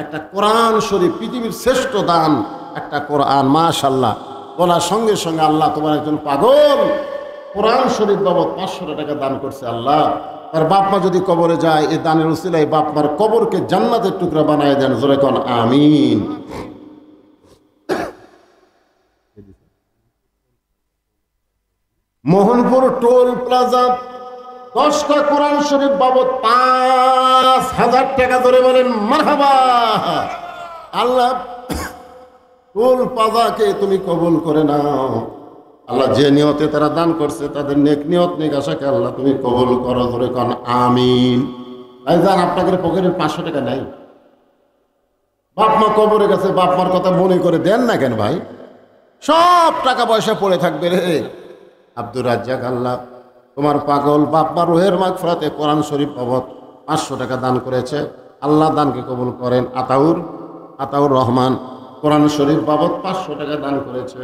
একটা কোরআন শরীফ, পৃথিবীর শ্রেষ্ঠ দান একটা কোরআন। মাশাআল্লাহ, বলার সঙ্গে সঙ্গে আল্লাহ তোমার একজন পাগল কোরআন শরীফ বাবদ 500 টাকা দান করছে। আল্লাহ তার বাপ মা যদি কবরে যায়, এই দানের উসিলায় বাপ মার কবরকে জান্নাতের টুকরা বানায় দেন। জোরে কোন আমিন। মোহনপুর টোল প্লাজা 10টা কোরআন শরীফ বাবদ 5000 টাকা। ধরে বলেন মারহাবা। আল্লাহ টোল প্লাজাকে তুমি কবুল করে নাও। আল্লাহ যে নিয়তে তারা দান করছে তাদের নেক নিয়ত নেক আশাকে আল্লাহ তুমি কবুল করো। ধরে কোন আমিন। ভাই যান, আপনাদের পকেটে 500 টাকা নাই, বাপ মা কবরে গেছে, বাপ মার কথা মনে করে দেন না কেন ভাই? সব টাকা পয়সা পড়ে থাকবে রে। আব্দুর রাজ্জাক, আল্লাহ তোমার পাগল বাপ মা রুহের মাগফিরাতে কোরআন শরীফ বাবদ 500 টাকা দান করেছে, আল্লাহ দানকে কবুল করেন। আতাউর রহমান কোরআন শরীফ বাবদ 500 টাকা দান করেছে,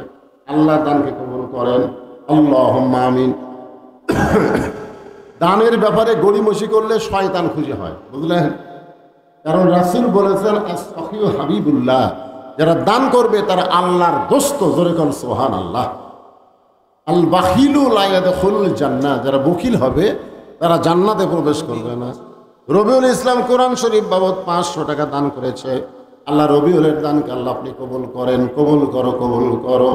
আল্লাহ দানকে কবুল করেন। আল্লাহুম্মা আমিন। দানের ব্যাপারে গড়িমসি করলে শয়তান খুশি হয়, বুঝলেন? কারণ রাসূল বলেছেন আস-সাখিয়ু হাবিবুল্লাহ, যারা দান করবে তারা আল্লাহর দোস্ত। জোরে কোন সুবহানাল্লাহ। আল বাখিলু লা ইয়াদখুলুল জান্নাহ, যারা বখিল হবে তারা জান্নাতে প্রবেশ করবে না। রবিউল ইসলাম কোরআন শরীফ বাবদ 500 টাকা দান করেছে, আল্লাহ রবিউলের দানকে আল্লাহ আপনি কবুল করেন। কবুল করো, কবুল করো।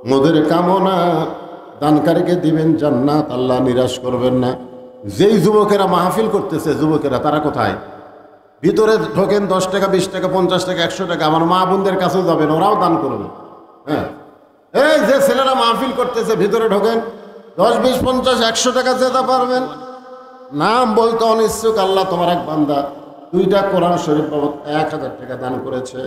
মোদের কামনা দানকারীকে দিবেন জান্নাত, আল্লাহ নিরাশ করবেন না। যেই যুবকেরা মাহফিল করতেছে, যুবকেরা তারা কোথায়? ভিতরে ঢোকেন, 10 টাকা 20 টাকা 50 টাকা 100 টাকা, আমার মা বোনদের কাছেও যাবেন, ওরাও দান করবে। হ্যাঁ, এই যে ছেলেরা মাহফিল করতেছে ভিতরে ঢোকেন, 10 20 50 100 টাকা যেতে পারবেন। নাম বলতে অনিচ্ছুক, আল্লাহ তোমার এক বান্দা 2টা কোরআন শরীফ বাবদ 1000 টাকা দান করেছে,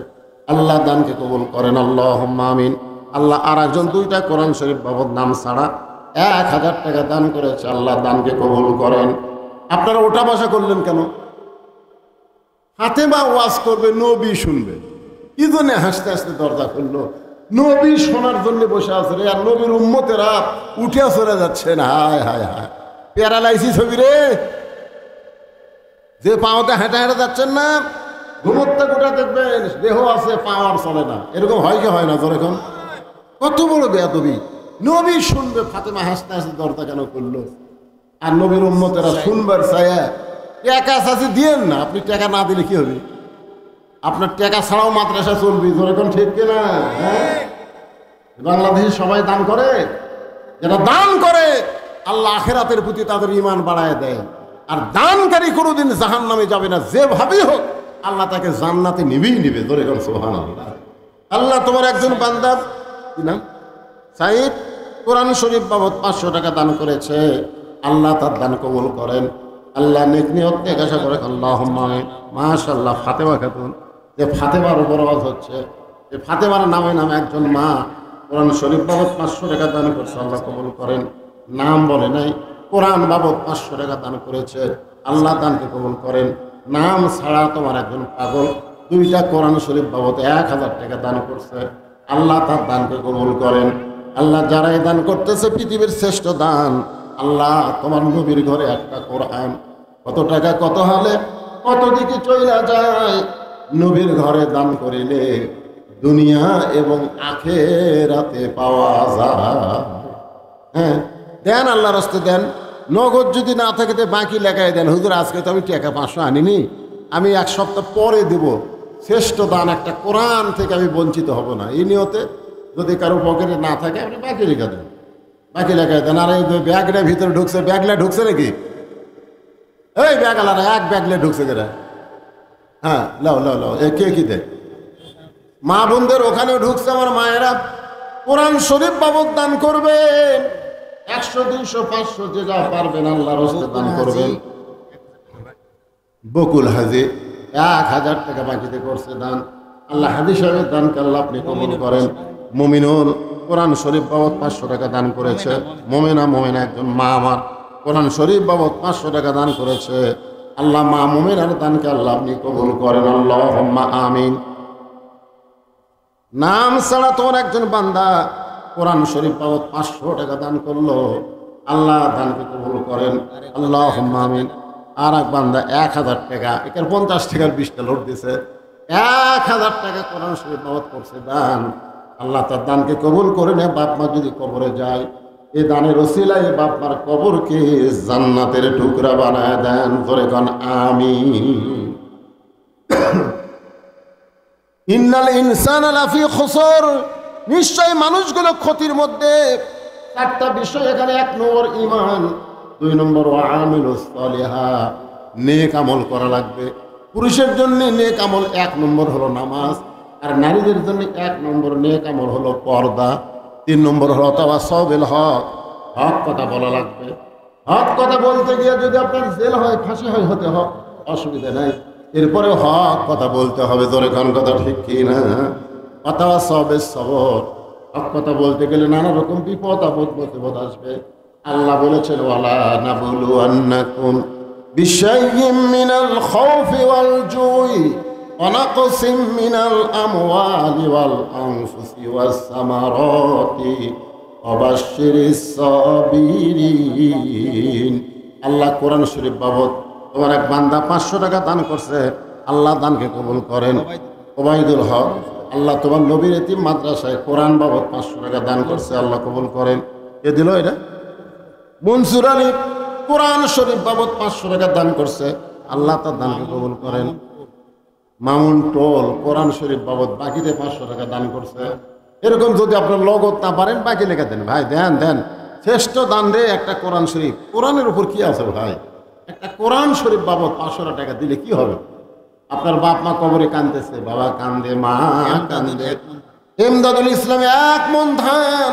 আল্লাহ দানকে কবুল করেন, আল্লাহুম্মা আমিন। আল্লাহ আর একজন 2টা কোরআন শরীফ বাবদ নাম ছাড়া 1000 টাকা দান করেছে, আল্লাহ দানকে কবুল করেন। আপনারা ওটা বসা করলেন কেন? ফাতেমা ওয়াজ করবে, নবী শুনবে, কি জন্য হাসতে হাসতে দরজা খুললো? নবী শোনার জন্য বসে আছে রে, আর নবীর উম্মতেরা উঠে চলে যাচ্ছেন। হায় হায় হায়, প্যারালাইসিস হবি রে, যে পাওতে হেঁটে হেঁটে যাচ্ছেন না, ঘুমোতে গোটা দেখবেন দেহ আছে, পাওয়ার চলে না। এরকম হয় কি হয় না? তোর এখন কত বড় বেয়াদবি! নবী শুনবে, ফাতেমা হাসতে হাসতে দরজা কেন করলো? আর নবীর উম্মতেরা শুনবার চায়া টাকা চাষি দিয়েন না। আপনি টাকা না দিলে কি হবে? আপনার টাকা ছাড়াও মাদ্রাসা চলবে, যেরকম ঠিক কিনা? হ্যাঁ, বাংলাদেশে সবাই দান করে, যারা দান করে আল্লাহ আখিরাতের প্রতি তাদের ঈমান বাড়ায় দেয়। আর দানকারী কোনোদিন জাহান্নামে যাবে না, যেভাবেই হোক আল্লাহ তাকে জান্নাতে নিবেই নিবে। যেরকম সুবহানাল্লাহ। আল্লাহ তোমার একজন বান্দা, কি নাম, সাইদ, কোরআন শরীফ বাবদ 500 টাকা দান করেছে, আল্লাহ তার দান কবুল করেন। আল্লাহ নেক নিয়ত থেকে আশা করে আল্লাহুম্মা আমিন। মাশাআল্লাহ, ফাতেমা খাতুন, যে ফাতেমার উপর আওয়াজ হচ্ছে, যে ফাতেমার নামে নামে একজন মা কোরআন শরীফ বাবদ 500 টাকা দান করছে, আল্লাহ কবুল করেন। নাম বলে নাই, কোরআন বাবদ 500 টাকা দান করেছে, আল্লাহ দানকে কবুল করেন। নাম ছাড়া তোমার একজন পাগল 2টা কোরআন শরীফ বাবদ 1000 টাকা দান করছে, আল্লাহ তার দানকে কবুল করেন। আল্লাহ যারাই দান করতেছে পৃথিবীর শ্রেষ্ঠ দান, আল্লাহ তোমার নবীর ঘরে একটা কোরআন কত টাকা কত হলে কত দিকে চইলা যায়। নবীর ঘরে দান করিলে দুনিয়া এবং আখিরাতে পাওয়া যায়। হ্যাঁ, দেন, আল্লাহর রাস্তায় দেন। নগদ যদি না থাকে বাকি লেখায় দেন, হুজুর আজকে তো আমি টাকা 500 আনিনি, আমি 1 সপ্তাহ পরে দেব। শ্রেষ্ঠ দান একটা কোরআন থেকে আমি বঞ্চিত হব না, এই নিয়তে। যদি কারো পকেটে না থাকে আপনি বাকি লেখা দেন, বাকি লেখায় দেন। আর এই ব্যাগটা ভিতরে ঢুকছে, ব্যাগলা ঢুকছে নাকি? এই ব্যাগ আলাদা, এক ব্যাগলে ঢুকছে কেরা? হ্যাঁ, লাও লাও লাও, এ কে কি দেয়? মা বোনদের ওখানেও ঢুকছে। আমার মায়েরা কোরআন শরীফ বাবদ দান করবেন, 100 200 500 যে যা পারবেন আল্লাহর রাস্তায় দান করবেন। বকুল হাজি 1000 টাকা বাকিতে করছে দান, আল্লাহ হাজি সাহেবের দানকে আল্লাহ আপনি কবুল করেন। মুমিনুল কোরআন শরীফ বাবদ 500 টাকা দান করেছে। মোমেনা একজন মা আমার কোরআন শরীফ বাবদ 500 টাকা দান করেছে, আল্লাহ মা মুমিনার দানকে আল্লাহ আপনি কবুল করেন, আল্লাহুম্মা আমিন। নাম ছাড়া তোমার একজন বান্দা কোরআন শরীফ বাবদ 500 টাকা দান করলো, আল্লাহ দানকে কবুল করেন, আল্লাহুম্মা আমিন। আর এক বান্দা 1000 টাকা, এখানে 50 টাকার 20টা লোড দিছে, 1000 টাকা কোরআন শরীফ বাবদ করছে দান, আল্লাহ তার দানকে কবুল করে নেয়। বাপ মা যদি কবরে যায়, এই দানের ওসিলায় বাপ মার কবরকে জান্নাতের টুকরা বানায় দেন। ধরে কন আমিন। ইন্নাল ইনসানা লাফি খুসর, নিশ্চয় মানুষগুলো ক্ষতির মধ্যে। 4টা বিষয় এখানে। 1 নম্বর ঈমান, 2 নম্বর ওয়ামিলুস সালিহাত, নেক আমল করা লাগবে। পুরুষের জন্য নেক আমল 1 নম্বর হলো নামাজ, আর নারীদের জন্য 1 নম্বর নেক আমল হলো পর্দা। 3 নম্বর হলো তাওয়াসসাউ বিল হক, হক কথা বলা লাগবে। হক কথা বলতে গিয়ে যদি আপনার জেল হয়, ফাঁসি হয়, হতে হক, অসুবিধা নাই। এরপরে হক কথা বলতে হবে, জোরে কান কথা ঠিক কি না? তাওয়াসসাউ বিস সবর, হক কথা বলতে গেলে নানা রকম বিপদ আপদ মুসিবত আসবে। আল্লাহ বলেছেন ওয়ালা নাবলুয়ান্নাকুম বিশাইয়্যিম মিনাল খাউফি ওয়াল জুই ওয়া নাকসিম মিনাল আমওয়ালি ওয়াল আনফুসি ওয়াস সামারাতি ওয়া বাশশিরিস সাবিরিন। আল্লাহ কোরআন শরীফ বাবদ তোমার এক বান্দা 500 টাকা দান করছে, আল্লাহ দানকে কবুল করেন। ওবাইদুল হক, আল্লাহ তোমার নবীর এতিম মাদ্রাসায় কোরআন বাবদ 500 টাকা দান করছে, আল্লাহ কবুল করেন। কে দিল এটা? মনসুর আলী কোরআন শরীফ বাবদ 500 টাকা দান করছে, আল্লাহ তার দানকে কবুল করেন। মামুন টোল কোরআন শরীফ বাবদ বাকিতে 500 টাকা দান করছে। এরকম যদি আপনার লগত না পারেন বাকি লেখা দেন, ভাই দেন দেন, শ্রেষ্ঠ দান রে একটা কোরআন শরীফ। কোরআনের উপর কি আছে ভাই? একটা কোরআন শরীফ বাবদ 500 টাকা দিলে কি হবে? আপনার বাপ মা কবরে কাঁদতেছে, বাবা কান্দে, মা কান্দে। ইমদাদুল ইসলামে 1 মণ ধান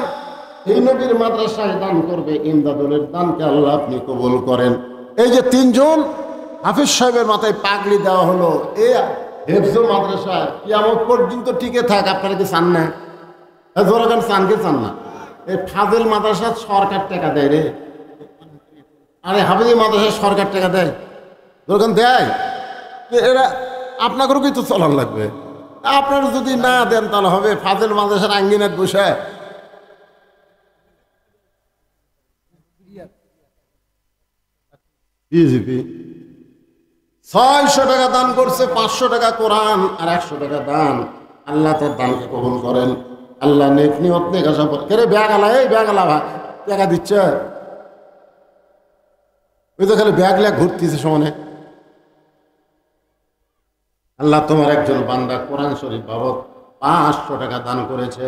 এই নবীর মাদ্রাসায় দান করবে। ইমদাদুলের দানকে আল্লাহ আপনি কবুল করেন। এই যে 3 জন হাফিজ সাহেবের মাথায় পাগড়ি দেওয়া হলো, এ হেফজ মাদ্রাসা কিয়ামত পর্যন্ত টিকে থাক। আপনারা কি চান না? জোরাগান চান কি চান না? এই ফাজেল মাদ্রাসা সরকার টাকা দেয় রে। আরে হাফিজি মাদ্রাসা সরকার টাকা দেয়, জোরাগান দেয়। এরা আপনাকেও কিন্তু চলান লাগবে। আপনারা যদি না দেন তাহলে হবে ফাজেল মাদ্রাসার আঙ্গিনায় বসে বিজেপি 600 টাকা দান করছে, 500 টাকা কোরআন আর 100 টাকা দান। আল্লাহ তার দানকে কবুল করেন। আল্লাহ নেক নিয়ত নেক আশা করে ব্যাগ আলা, এই ব্যাগ আলা ভাই টাকা দিচ্ছে, ওই তো খালি ব্যাগ লেগ ঘুরতেছে সমানে। আল্লাহ তোমার একজন বান্দা কোরআন শরীফ বাবদ 500 টাকা দান করেছে।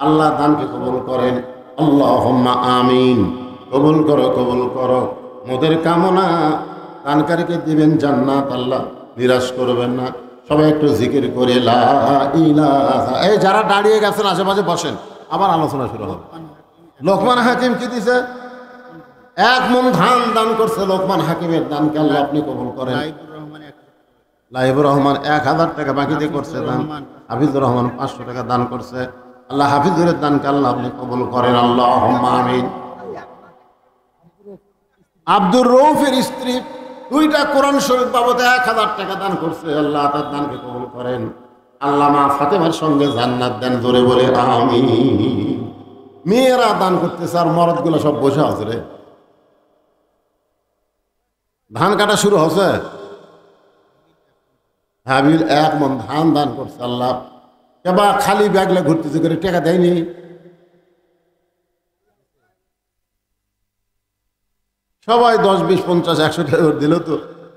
আল্লাহ দানকে কবুল করেন। আল্লাহুম্মা আমিন। কবুল করো, কবুল করো। মোদের কামনা দানকারীকে দিবেন জান্নাত, আল্লাহ নিরাশ করবেন না। সবাই একটু জিকির করে লা ইলাহা। এই যারা দাঁড়িয়ে গেছেন আশেপাশে বসেন, আবার আলোচনা শুরু হবে। লোকমান হাকিম কি দিছে? 1 মণ ধান দান করছে। লোকমান হাকিমের দানকে আল্লাহ আপনি কবুল করেন। লাইবুর রহমান 1000 টাকা বাকি দিয়ে করছে দান। হাফিজুর রহমান 500 টাকা দান করছে। আল্লাহ হাফিজুরের দানকে আল্লাহ আপনি কবুল করেন। আল্লাহুম্মা আমিন। আব্দুর রউফের স্ত্রী 2টা কোরআন শরীফ বাবদে 1000 টাকা দান করছে। আল্লাহ তার দানকে কবুল করেন। আল্লাহ মা ফাতেমার সঙ্গে জান্নাত দেন, জোরে বলে আমিন। মেয়েরা দান করতেছে আর মরদগুলো সব বসে আছে রে। ধান কাটা শুরু হচ্ছে। হাবিল 1 মণ ধান দান করছে। আল্লাহ এবার খালি ব্যাগলে ঘুরতেছে, করে টাকা দেয়নি। সবাই 10, 20, 50, 100 টাকা দিল তো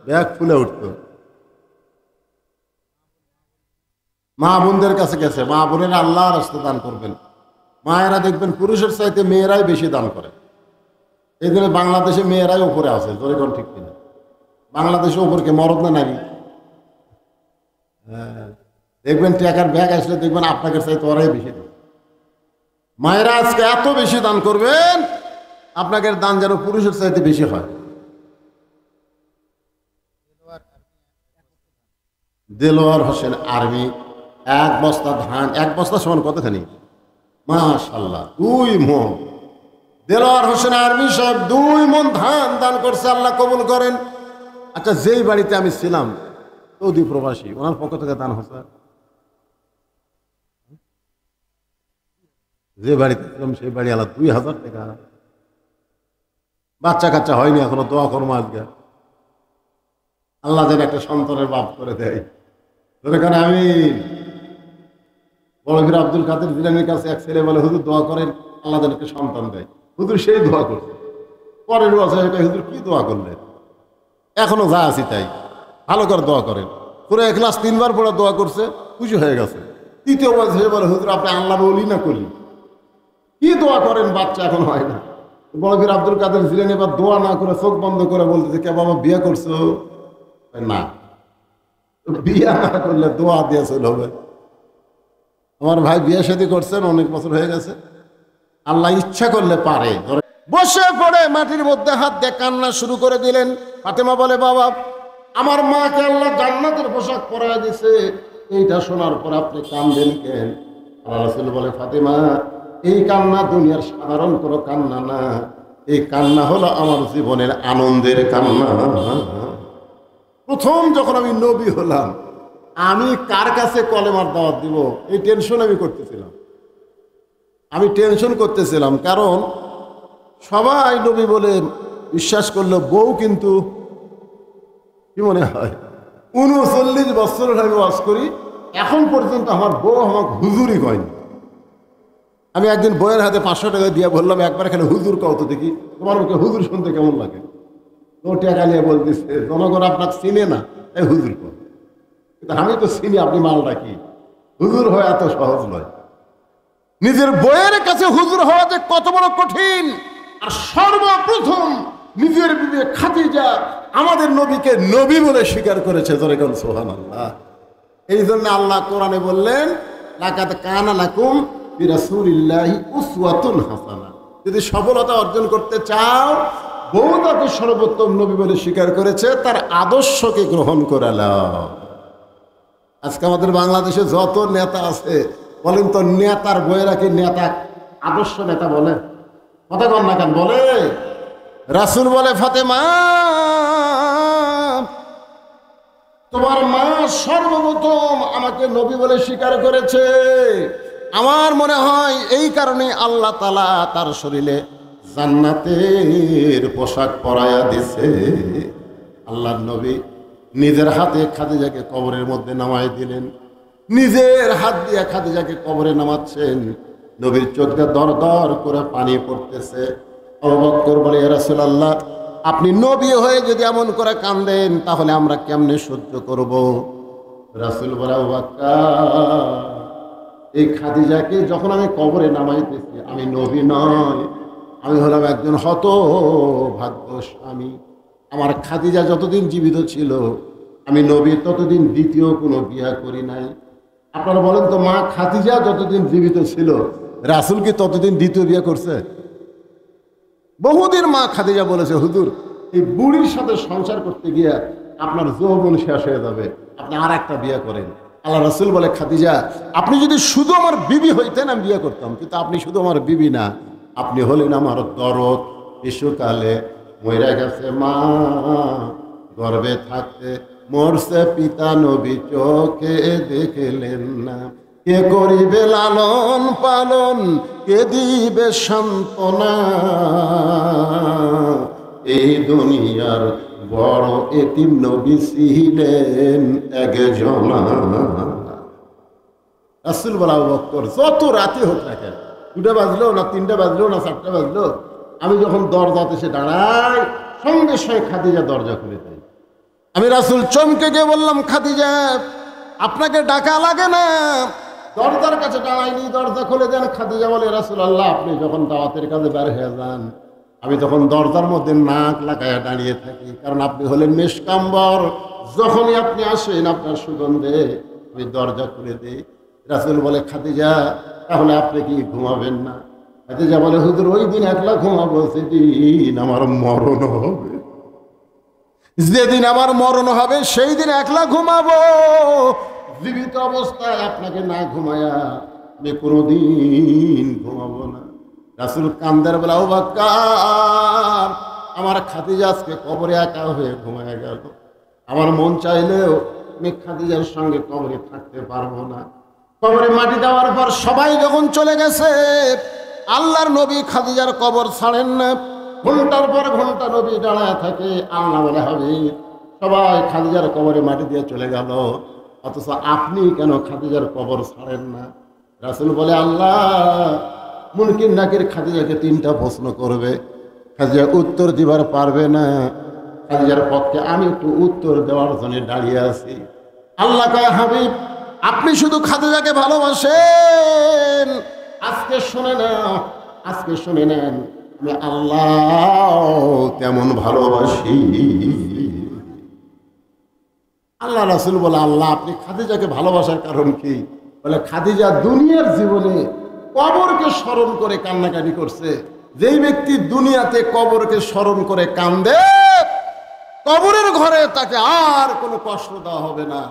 ব্যাগ ফুলে উঠতো। মা বোনদের কাছে গেছে, মা বোনেরা আল্লাহর রাস্তা দান করবেন। মায়েরা দেখবেন পুরুষের চাইতে মেয়েরাই বেশি দান করে। এই জন্য বাংলাদেশে মেয়েরাই উপরে আছে, জোরে কোন ঠিক কিনা? বাংলাদেশে উপরকে মরদ না নারী? দেখবেন টাকার ব্যাগ আসলে দেখবেন আপনাকে চাইতে ওরাই বেশি দেবে। মায়েরা আজকে এত বেশি দান করবেন, আপনাকে দান যেন পুরুষের চাইতে বেশি হয়। দেলোয়ার হোসেন আর্মি 1 বস্তা ধান, 1 বস্তা সমান কতখানি? মাশাআল্লাহ 2 মণ। দেলোয়ার হোসেন আর্মি সাহেব 2 মণ ধান দান করছে। আল্লাহ কবুল করেন। আচ্ছা, যেই বাড়িতে আমি ছিলাম সৌদি প্রবাসী, ওনার পক্ষ থেকে দান হচ্ছে। যে বাড়িতে ছিলাম সেই বাড়ি আল্লাহ 2000 টাকা। বাচ্চা কাচ্চা হয়নি এখনো, দোয়া করবো আজকে আল্লাহ যেন একটা সন্তানের বাপ করে দেয়। যেখানে আমি বড়গির আব্দুল কাদের জিলানীর কাছে এক ছেলে বলে, হুজুর দোয়া করেন আল্লাহ যেন একটা সন্তান দেয়। হুজুর সেই দোয়া করছে। পরের বছর হুজুর কি দোয়া করলেন? এখনো যা আছি তাই, ভালো করে দোয়া করেন। পুরো ইখলাস 3 বার পড়া দোয়া করছে, খুশি হয়ে গেছে। 3য় বছর বলে, হুজুর আপনি আল্লাহর ওলি না করি, কি দোয়া করেন? বাচ্চা এখন হয় না। বড়গির আব্দুল কাদের জিলানী এবার দোয়া না করে চোখ বন্ধ করে বলতেছে, কে বাবা বিয়ে করছো? না, বিয়ে না করলে দোয়া দিয়ে চলে হবে। আমার ভাই বিয়ে শাদী করছেন, অনেক বছর হয়ে গেছে। আল্লাহ ইচ্ছা করলে পারে। বসে পড়ে মাটির মধ্যে হাত দিয়ে কান্না শুরু করে দিলেন। ফাতেমা বলে, বাবা আমার মাকে আল্লাহ জান্নাতের পোশাক পরায় দিছে, এইটা শোনার পর আপনি কান্দেন কেন? আল্লাহ রাসূল বলে, ফাতেমা এই কান্না দুনিয়ার সাধারণ কোনো কান্না না, এই কান্না হলো আমার জীবনের আনন্দের কান্না। প্রথম যখন আমি নবী হলাম, আমি কার কাছে কলেমার দাওয়াত দিব এই টেনশন আমি করতেছিলাম। কারণ সবাই নবী বলে বিশ্বাস করলো, বউ কিন্তু কি মনে হয় 39 বছরের আমি ওয়াজ করি, এখন পর্যন্ত আমার বউ আমাকে হুজুরই কয়নি। আমি একদিন বইয়ের হাতে 500 টাকা দিয়ে বললাম, একবার এখানে হুজুর কও তো দেখি, তোমার মুখে হুজুর শুনতে কেমন লাগে? তো টাকা নিয়ে বলতেছে, জনগণ আপনাকে চিনে না, এই হুজুর কও। কিন্তু আমি তো চিনি আপনি মালটা কি। হুজুর হওয়া এত সহজ নয়। নিজের বইয়ের কাছে হুজুর হওয়া যে কত বড় কঠিন, আর সর্বপ্রথম নিজের বিবি খাদিজা আমাদের নবীকে নবী বলে স্বীকার করেছে। জোরে কোন সুবহানাল্লাহ। এই জন্য আল্লাহ কোরআনে বললেন, লাকাদ কানা লাকুম ফি রাসূলিল্লাহি উসওয়াতুন হাসানা। যদি সফলতা অর্জন করতে চাও, বউ তাকে সর্বোত্তম নবী বলে স্বীকার করেছে, তার আদর্শকে গ্রহণ করে নাও। আজকে আমাদের বাংলাদেশে যত নেতা আছে, বলেন তো নেতার বইয়েরা কি নেতা আদর্শ নেতা বলে? কথা কন না কেন? বলে। রাসূল বলে, ফাতেমা তোমার মা সর্বপ্রথম আমাকে নবী বলে স্বীকার করেছে। আমার মনে হয় এই কারণে আল্লাহ তাআলা তার শরীরে জান্নাতের পোশাক পরাইয়া দিছে। আল্লাহর নবী নিজের হাতে খাদিজাকে কবরের মধ্যে নামাই দিলেন। নিজের হাত দিয়ে খাদিজাকে কবরে নামাচ্ছেন। নবীর চোখ দিয়ে দর দর করে পানি পড়তেছে। আবু বকর বলে, ইয়া রাসূলুল্লাহ, আপনি নবী হয়ে যদি এমন করে কাঁদেন তাহলে আমরা কেমনে সহ্য করব? রাসূল বলে, আবু বকর, এই খাদিজাকে যখন আমি কবরে নামাইতেছি, আমি নবী নয়, আমি হলাম একজন হতভাগ্যস্বামী। আমার খাদিজা যতদিন জীবিত ছিল, আমি নবী ততদিন দ্বিতীয় কোনো বিয়া করি নাই। আপনারা বলেন তো, মা খাদিজা যতদিন জীবিত ছিল, রাসূল কি ততদিন দ্বিতীয় বিয়া করছে? বহুদিন মা খাদিজা বলেছে, হুজুর, এই বুড়ির সাথে সংসার করতে গিয়ে আপনার যৌবন শেষ হয়ে যাবে, আপনি আর একটা বিয়ে করেন। আল্লাহ রাসূল বলে, খাদিজা, আপনি যদি শুধু আমার বিবি হইতেন আমি বিয়ে করতাম, কিন্তু আপনি শুধু আমার বিবি না, আপনি হলেন আমার দরদ। শিশুকালে মরে গেছে মা, গর্ভে থাকতে মরছে পিতা, নবী চোখে দেখলেন না। কে করিবে লালন পালন, কে দিবে সান্ত্বনা, এই দুনিয়ার বড় এতিম নবী ছিলেন একজনা। রাসূল বলে, আবু বকর, যত রাতে হোক না কেন, 2টা বাজলো না 3টা বাজলো না 4টা বাজলো, আমি যখন দরজাতে এসে দাঁড়াই, সঙ্গে সঙ্গে খাদিজা দরজা খুলে দেয়। আমি রাসূল চমকে গিয়ে বললাম, খাদিজা, আপনাকে ডাকা লাগে না? দরজার কাছে দাঁড়াইনি, দরজা খুলে দেন। খাদিজা বলে, রাসূলুল্লাহ, আপনি যখন দাওয়াতের কাজে বের হয়ে যান, আমি তখন দরজার মধ্যে নাক লাগায়া দাঁড়িয়ে থাকি, কারণ আপনি হলেন মেশকাম্বর। যখনই আপনি আসেন আপনার সুগন্ধে আমি দরজা খুলে দিই। রাসূল বলে, খাদিজা, তাহলে আপনি কি ঘুমাবেন না? খাদিজা বলে, হুজুর, ওই দিন একলা ঘুমাবো যেদিন আমার মরণ হবে। যেদিন আমার মরণ হবে সেই দিন একলা ঘুমাবো। জীবিত অবস্থায় আপনাকে না ঘুমায়া আমি কোনোদিন ঘুমাবো না। রাসূল কান্দার বেলা, আবু বকর, আমার খাদিজা আজকে কবরে একা হয়ে ঘুমায় গেল। আমার মন চাইলেও আমি খাদিজার সঙ্গে কবরে থাকতে পারবো না। কবরে মাটি দেওয়ার পর সবাই যখন চলে গেছে, আল্লাহর নবী খাদিজার কবর ছাড়েন না। ঘন্টার পর ঘন্টা নবী দাঁড়ায় থাকে। আল্লাহ বলে, হাবিব, সবাই খাদিজার কবরে মাটি দিয়ে চলে গেল, অথচ আপনি কেন খাদিজার কবর ছাড়েন না? রাসূল বলে, আল্লাহ মুনকির নাকির খাদিজাকে 3টা প্রশ্ন করবে, খাদিজা উত্তর দিবার পারবে না। খাদিজার পক্ষে আমি একটু উত্তর দেওয়ার জন্য দাঁড়িয়ে আছি। আল্লাহ কয়, হাবিব, আপনি শুধু খাদিজাকে ভালোবাসেন, আজকে শুনে না, আজকে শুনে নেন, আমি আল্লাহ তেমন ভালোবাসি। আল্লাহ রাসূল বলে, আল্লাহ, আপনি খাদিজাকে ভালোবাসার কারণ কি? বলে, খাদিজা দুনিয়ার জীবনে কবরকে স্মরণ করে কান্নাকাটি করছে। যেই ব্যক্তি দুনিয়াতে কবরকে স্মরণ করে কান্দে, কবরের ঘরে তাকে আর কোনো কষ্ট দেওয়া হবে না।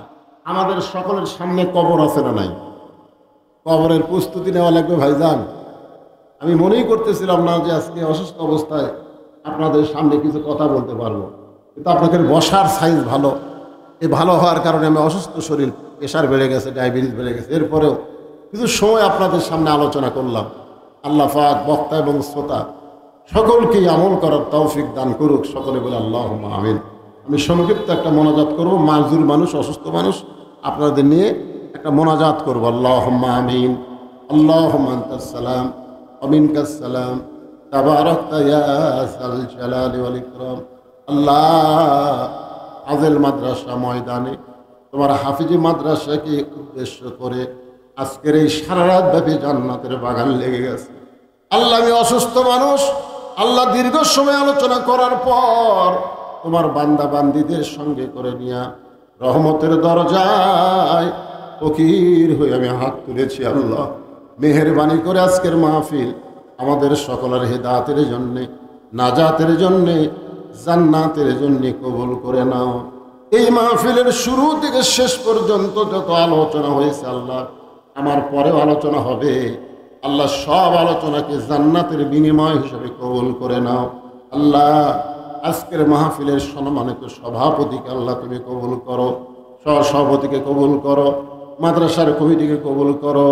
আমাদের সকলের সামনে কবর আছে না নাই? কবরের প্রস্তুতি নেওয়া লাগবে ভাইজান। আমি মনেই করতেছিলাম না যে আজকে অসুস্থ অবস্থায় আপনাদের সামনে কিছু কথা বলতে পারবো, কিন্তু আপনাদের বসার সাইজ ভালো। এই ভালো হওয়ার কারণে আমি অসুস্থ শরীর, প্রেশার বেড়ে গেছে, ডায়াবেটিস বেড়ে গেছে, এরপরেও কিছু সময় আপনাদের সামনে আলোচনা করলাম। আল্লাহ পাক বক্তা এবং শ্রোতা সকলকেই আমল করার তৌফিক দান করুক। সকলে বলে আল্লাহুম্মা আমিন। আমি সংক্ষিপ্ত একটা মোনাজাত করব। মাজুর মানুষ, অসুস্থ মানুষ, আপনাদের নিয়ে একটা মোনাজাত করব। আল্লাহুম্মা আমিন। আল্লাহুম্মা আনতাস সালাম ওয়া মিনকাস সালাম, তাবারাকতা ইয়া যাল জালালি ওয়াল ইকরাম। আল্লাহ, আজেল মাদ্রাসা ময়দানে তোমার হাফিজি মাদ্রাসাকে উদ্দেশ্য করে আজকের এই সারা রাত ব্যাপী জান্নাতের বাগান লেগে গেছে। আল্লাহ, আমি অসুস্থ মানুষ, আল্লাহ দীর্ঘ সময় আলোচনা করার পর তোমার বান্দা বান্দিদের সঙ্গে করে নিয়া রহমতের দরজায় ফকির হয়ে আমি হাত তুলেছি। আল্লাহ মেহেরবানি করে আজকের মাহফিল আমাদের সকলের হেদায়েতের জন্যে, নাজাতের জন্যে, জান্নাতের জন্যে কবুল করে নাও। এই মাহফিলের শুরু থেকে শেষ পর্যন্ত যত আলোচনা হয়েছে আল্লাহ, আমার পরেও আলোচনা হবে, আল্লাহ সব আলোচনাকে জান্নাতের বিনিময় হিসেবে কবুল করে নাও। আল্লাহ আজকের মাহফিলের সম্মানিত সভাপতিকে আল্লাহ তুমি কবুল করো, সহসভাপতিকে কবুল করো, মাদ্রাসার কমিটিকে কবুল করো।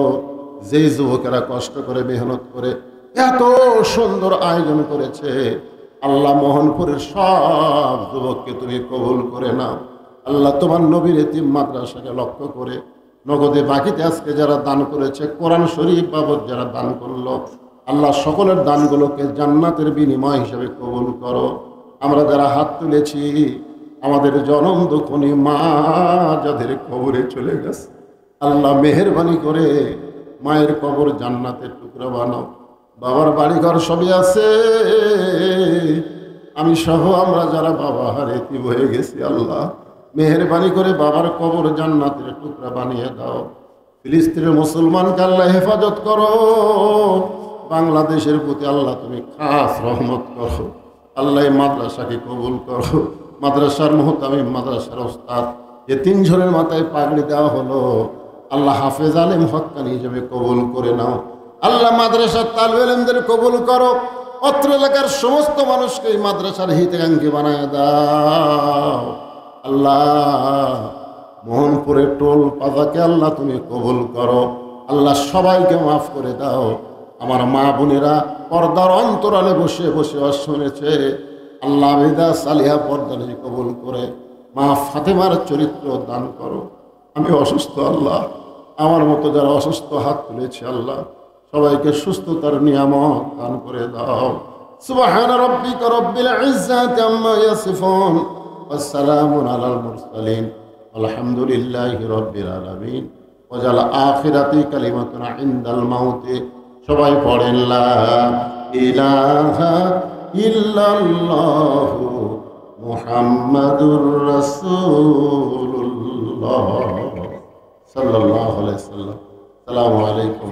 যেই যুবকেরা কষ্ট করে মেহনত করে এত সুন্দর আয়োজন করেছে, আল্লাহ মোহনপুরের সব যুবককে তুমি কবুল করে নাও। আল্লাহ তোমার নবীর এতিম মাদ্রাসাকে লক্ষ্য করে নগদে বাকিতে আজকে যারা দান করেছে, কোরআন শরীফ বাবদ যারা দান করলো, আল্লাহ সকলের দানগুলোকে জান্নাতের বিনিময় হিসেবে কবুল করো। আমরা যারা হাত তুলেছি, আমাদের জনম দুঃখনী মা যাদের কবরে চলে গেছে, আল্লাহ মেহেরবানি করে মায়ের কবর জান্নাতের টুকরা বানাও। বাবার বাড়িঘর সবই আছে, আমি সহ আমরা যারা বাবা হারিয়ে হয়ে গেছি, আল্লাহ মেহেরবানি করে বাবার কবর জান্নাতের টুকরা বানিয়ে দাও। ফিলিস্তিনের মুসলমানকে আল্লাহ হেফাজত করো। বাংলাদেশের প্রতি আল্লাহ তুমি খাস রহমত করো। আল্লাহ মাদ্রাসাকে কবুল করো। মাদ্রাসার মুহতামিম, মাদ্রাসার ওস্তাদ, যে তিনজনের মাথায় পাগড়ি দেওয়া হলো, আল্লাহ হাফেজ আলেম হক্কানি হিসেবে কবুল করে নাও। আল্লাহ মাদ্রাসার তালিবে ইলমদের কবুল করো। অত্র এলাকার সমস্ত মানুষকে এই মাদ্রাসার হিতাকাঙ্ক্ষী বানায় দাও। আল্লাহ মোহনপুরের টোল পাতাকে আল্লাহ তুমি কবুল করো। আল্লাহ সবাইকে মাফ করে দাও। আমার মা বোনেরা পর্দার অন্তরালে বসে বসে শুনেছে, আল্লাহ আবিদা সালিহা পর্দানি কবুল করে মা ফাতেমার চরিত্র দান করো। আমি অসুস্থ আল্লাহ, আমার মতো যারা অসুস্থ হাত তুলেছে আল্লাহ সবাইকে সুস্থতার নিয়ামত দান করে দাও। সুবহান রাব্বিকা রাব্বিল ইজ্জাতি আম্মা ইয়াসিফুন ওয়া সালামুন আলাল মুরসালিন আলহামদুলিল্লাহি রাব্বিল আলামিন। ওয়াজাল আখিরাতি কালিমাতুন ইনদাল মাউতি। সবাই পড়েন লা ইলাহা ইল্লাল্লাহু মুহাম্মাদুর রাসূলুল্লাহ সাল্লাল্লাহু আলাইহি ওয়াসাল্লাম। আসসালামু আলাইকুম।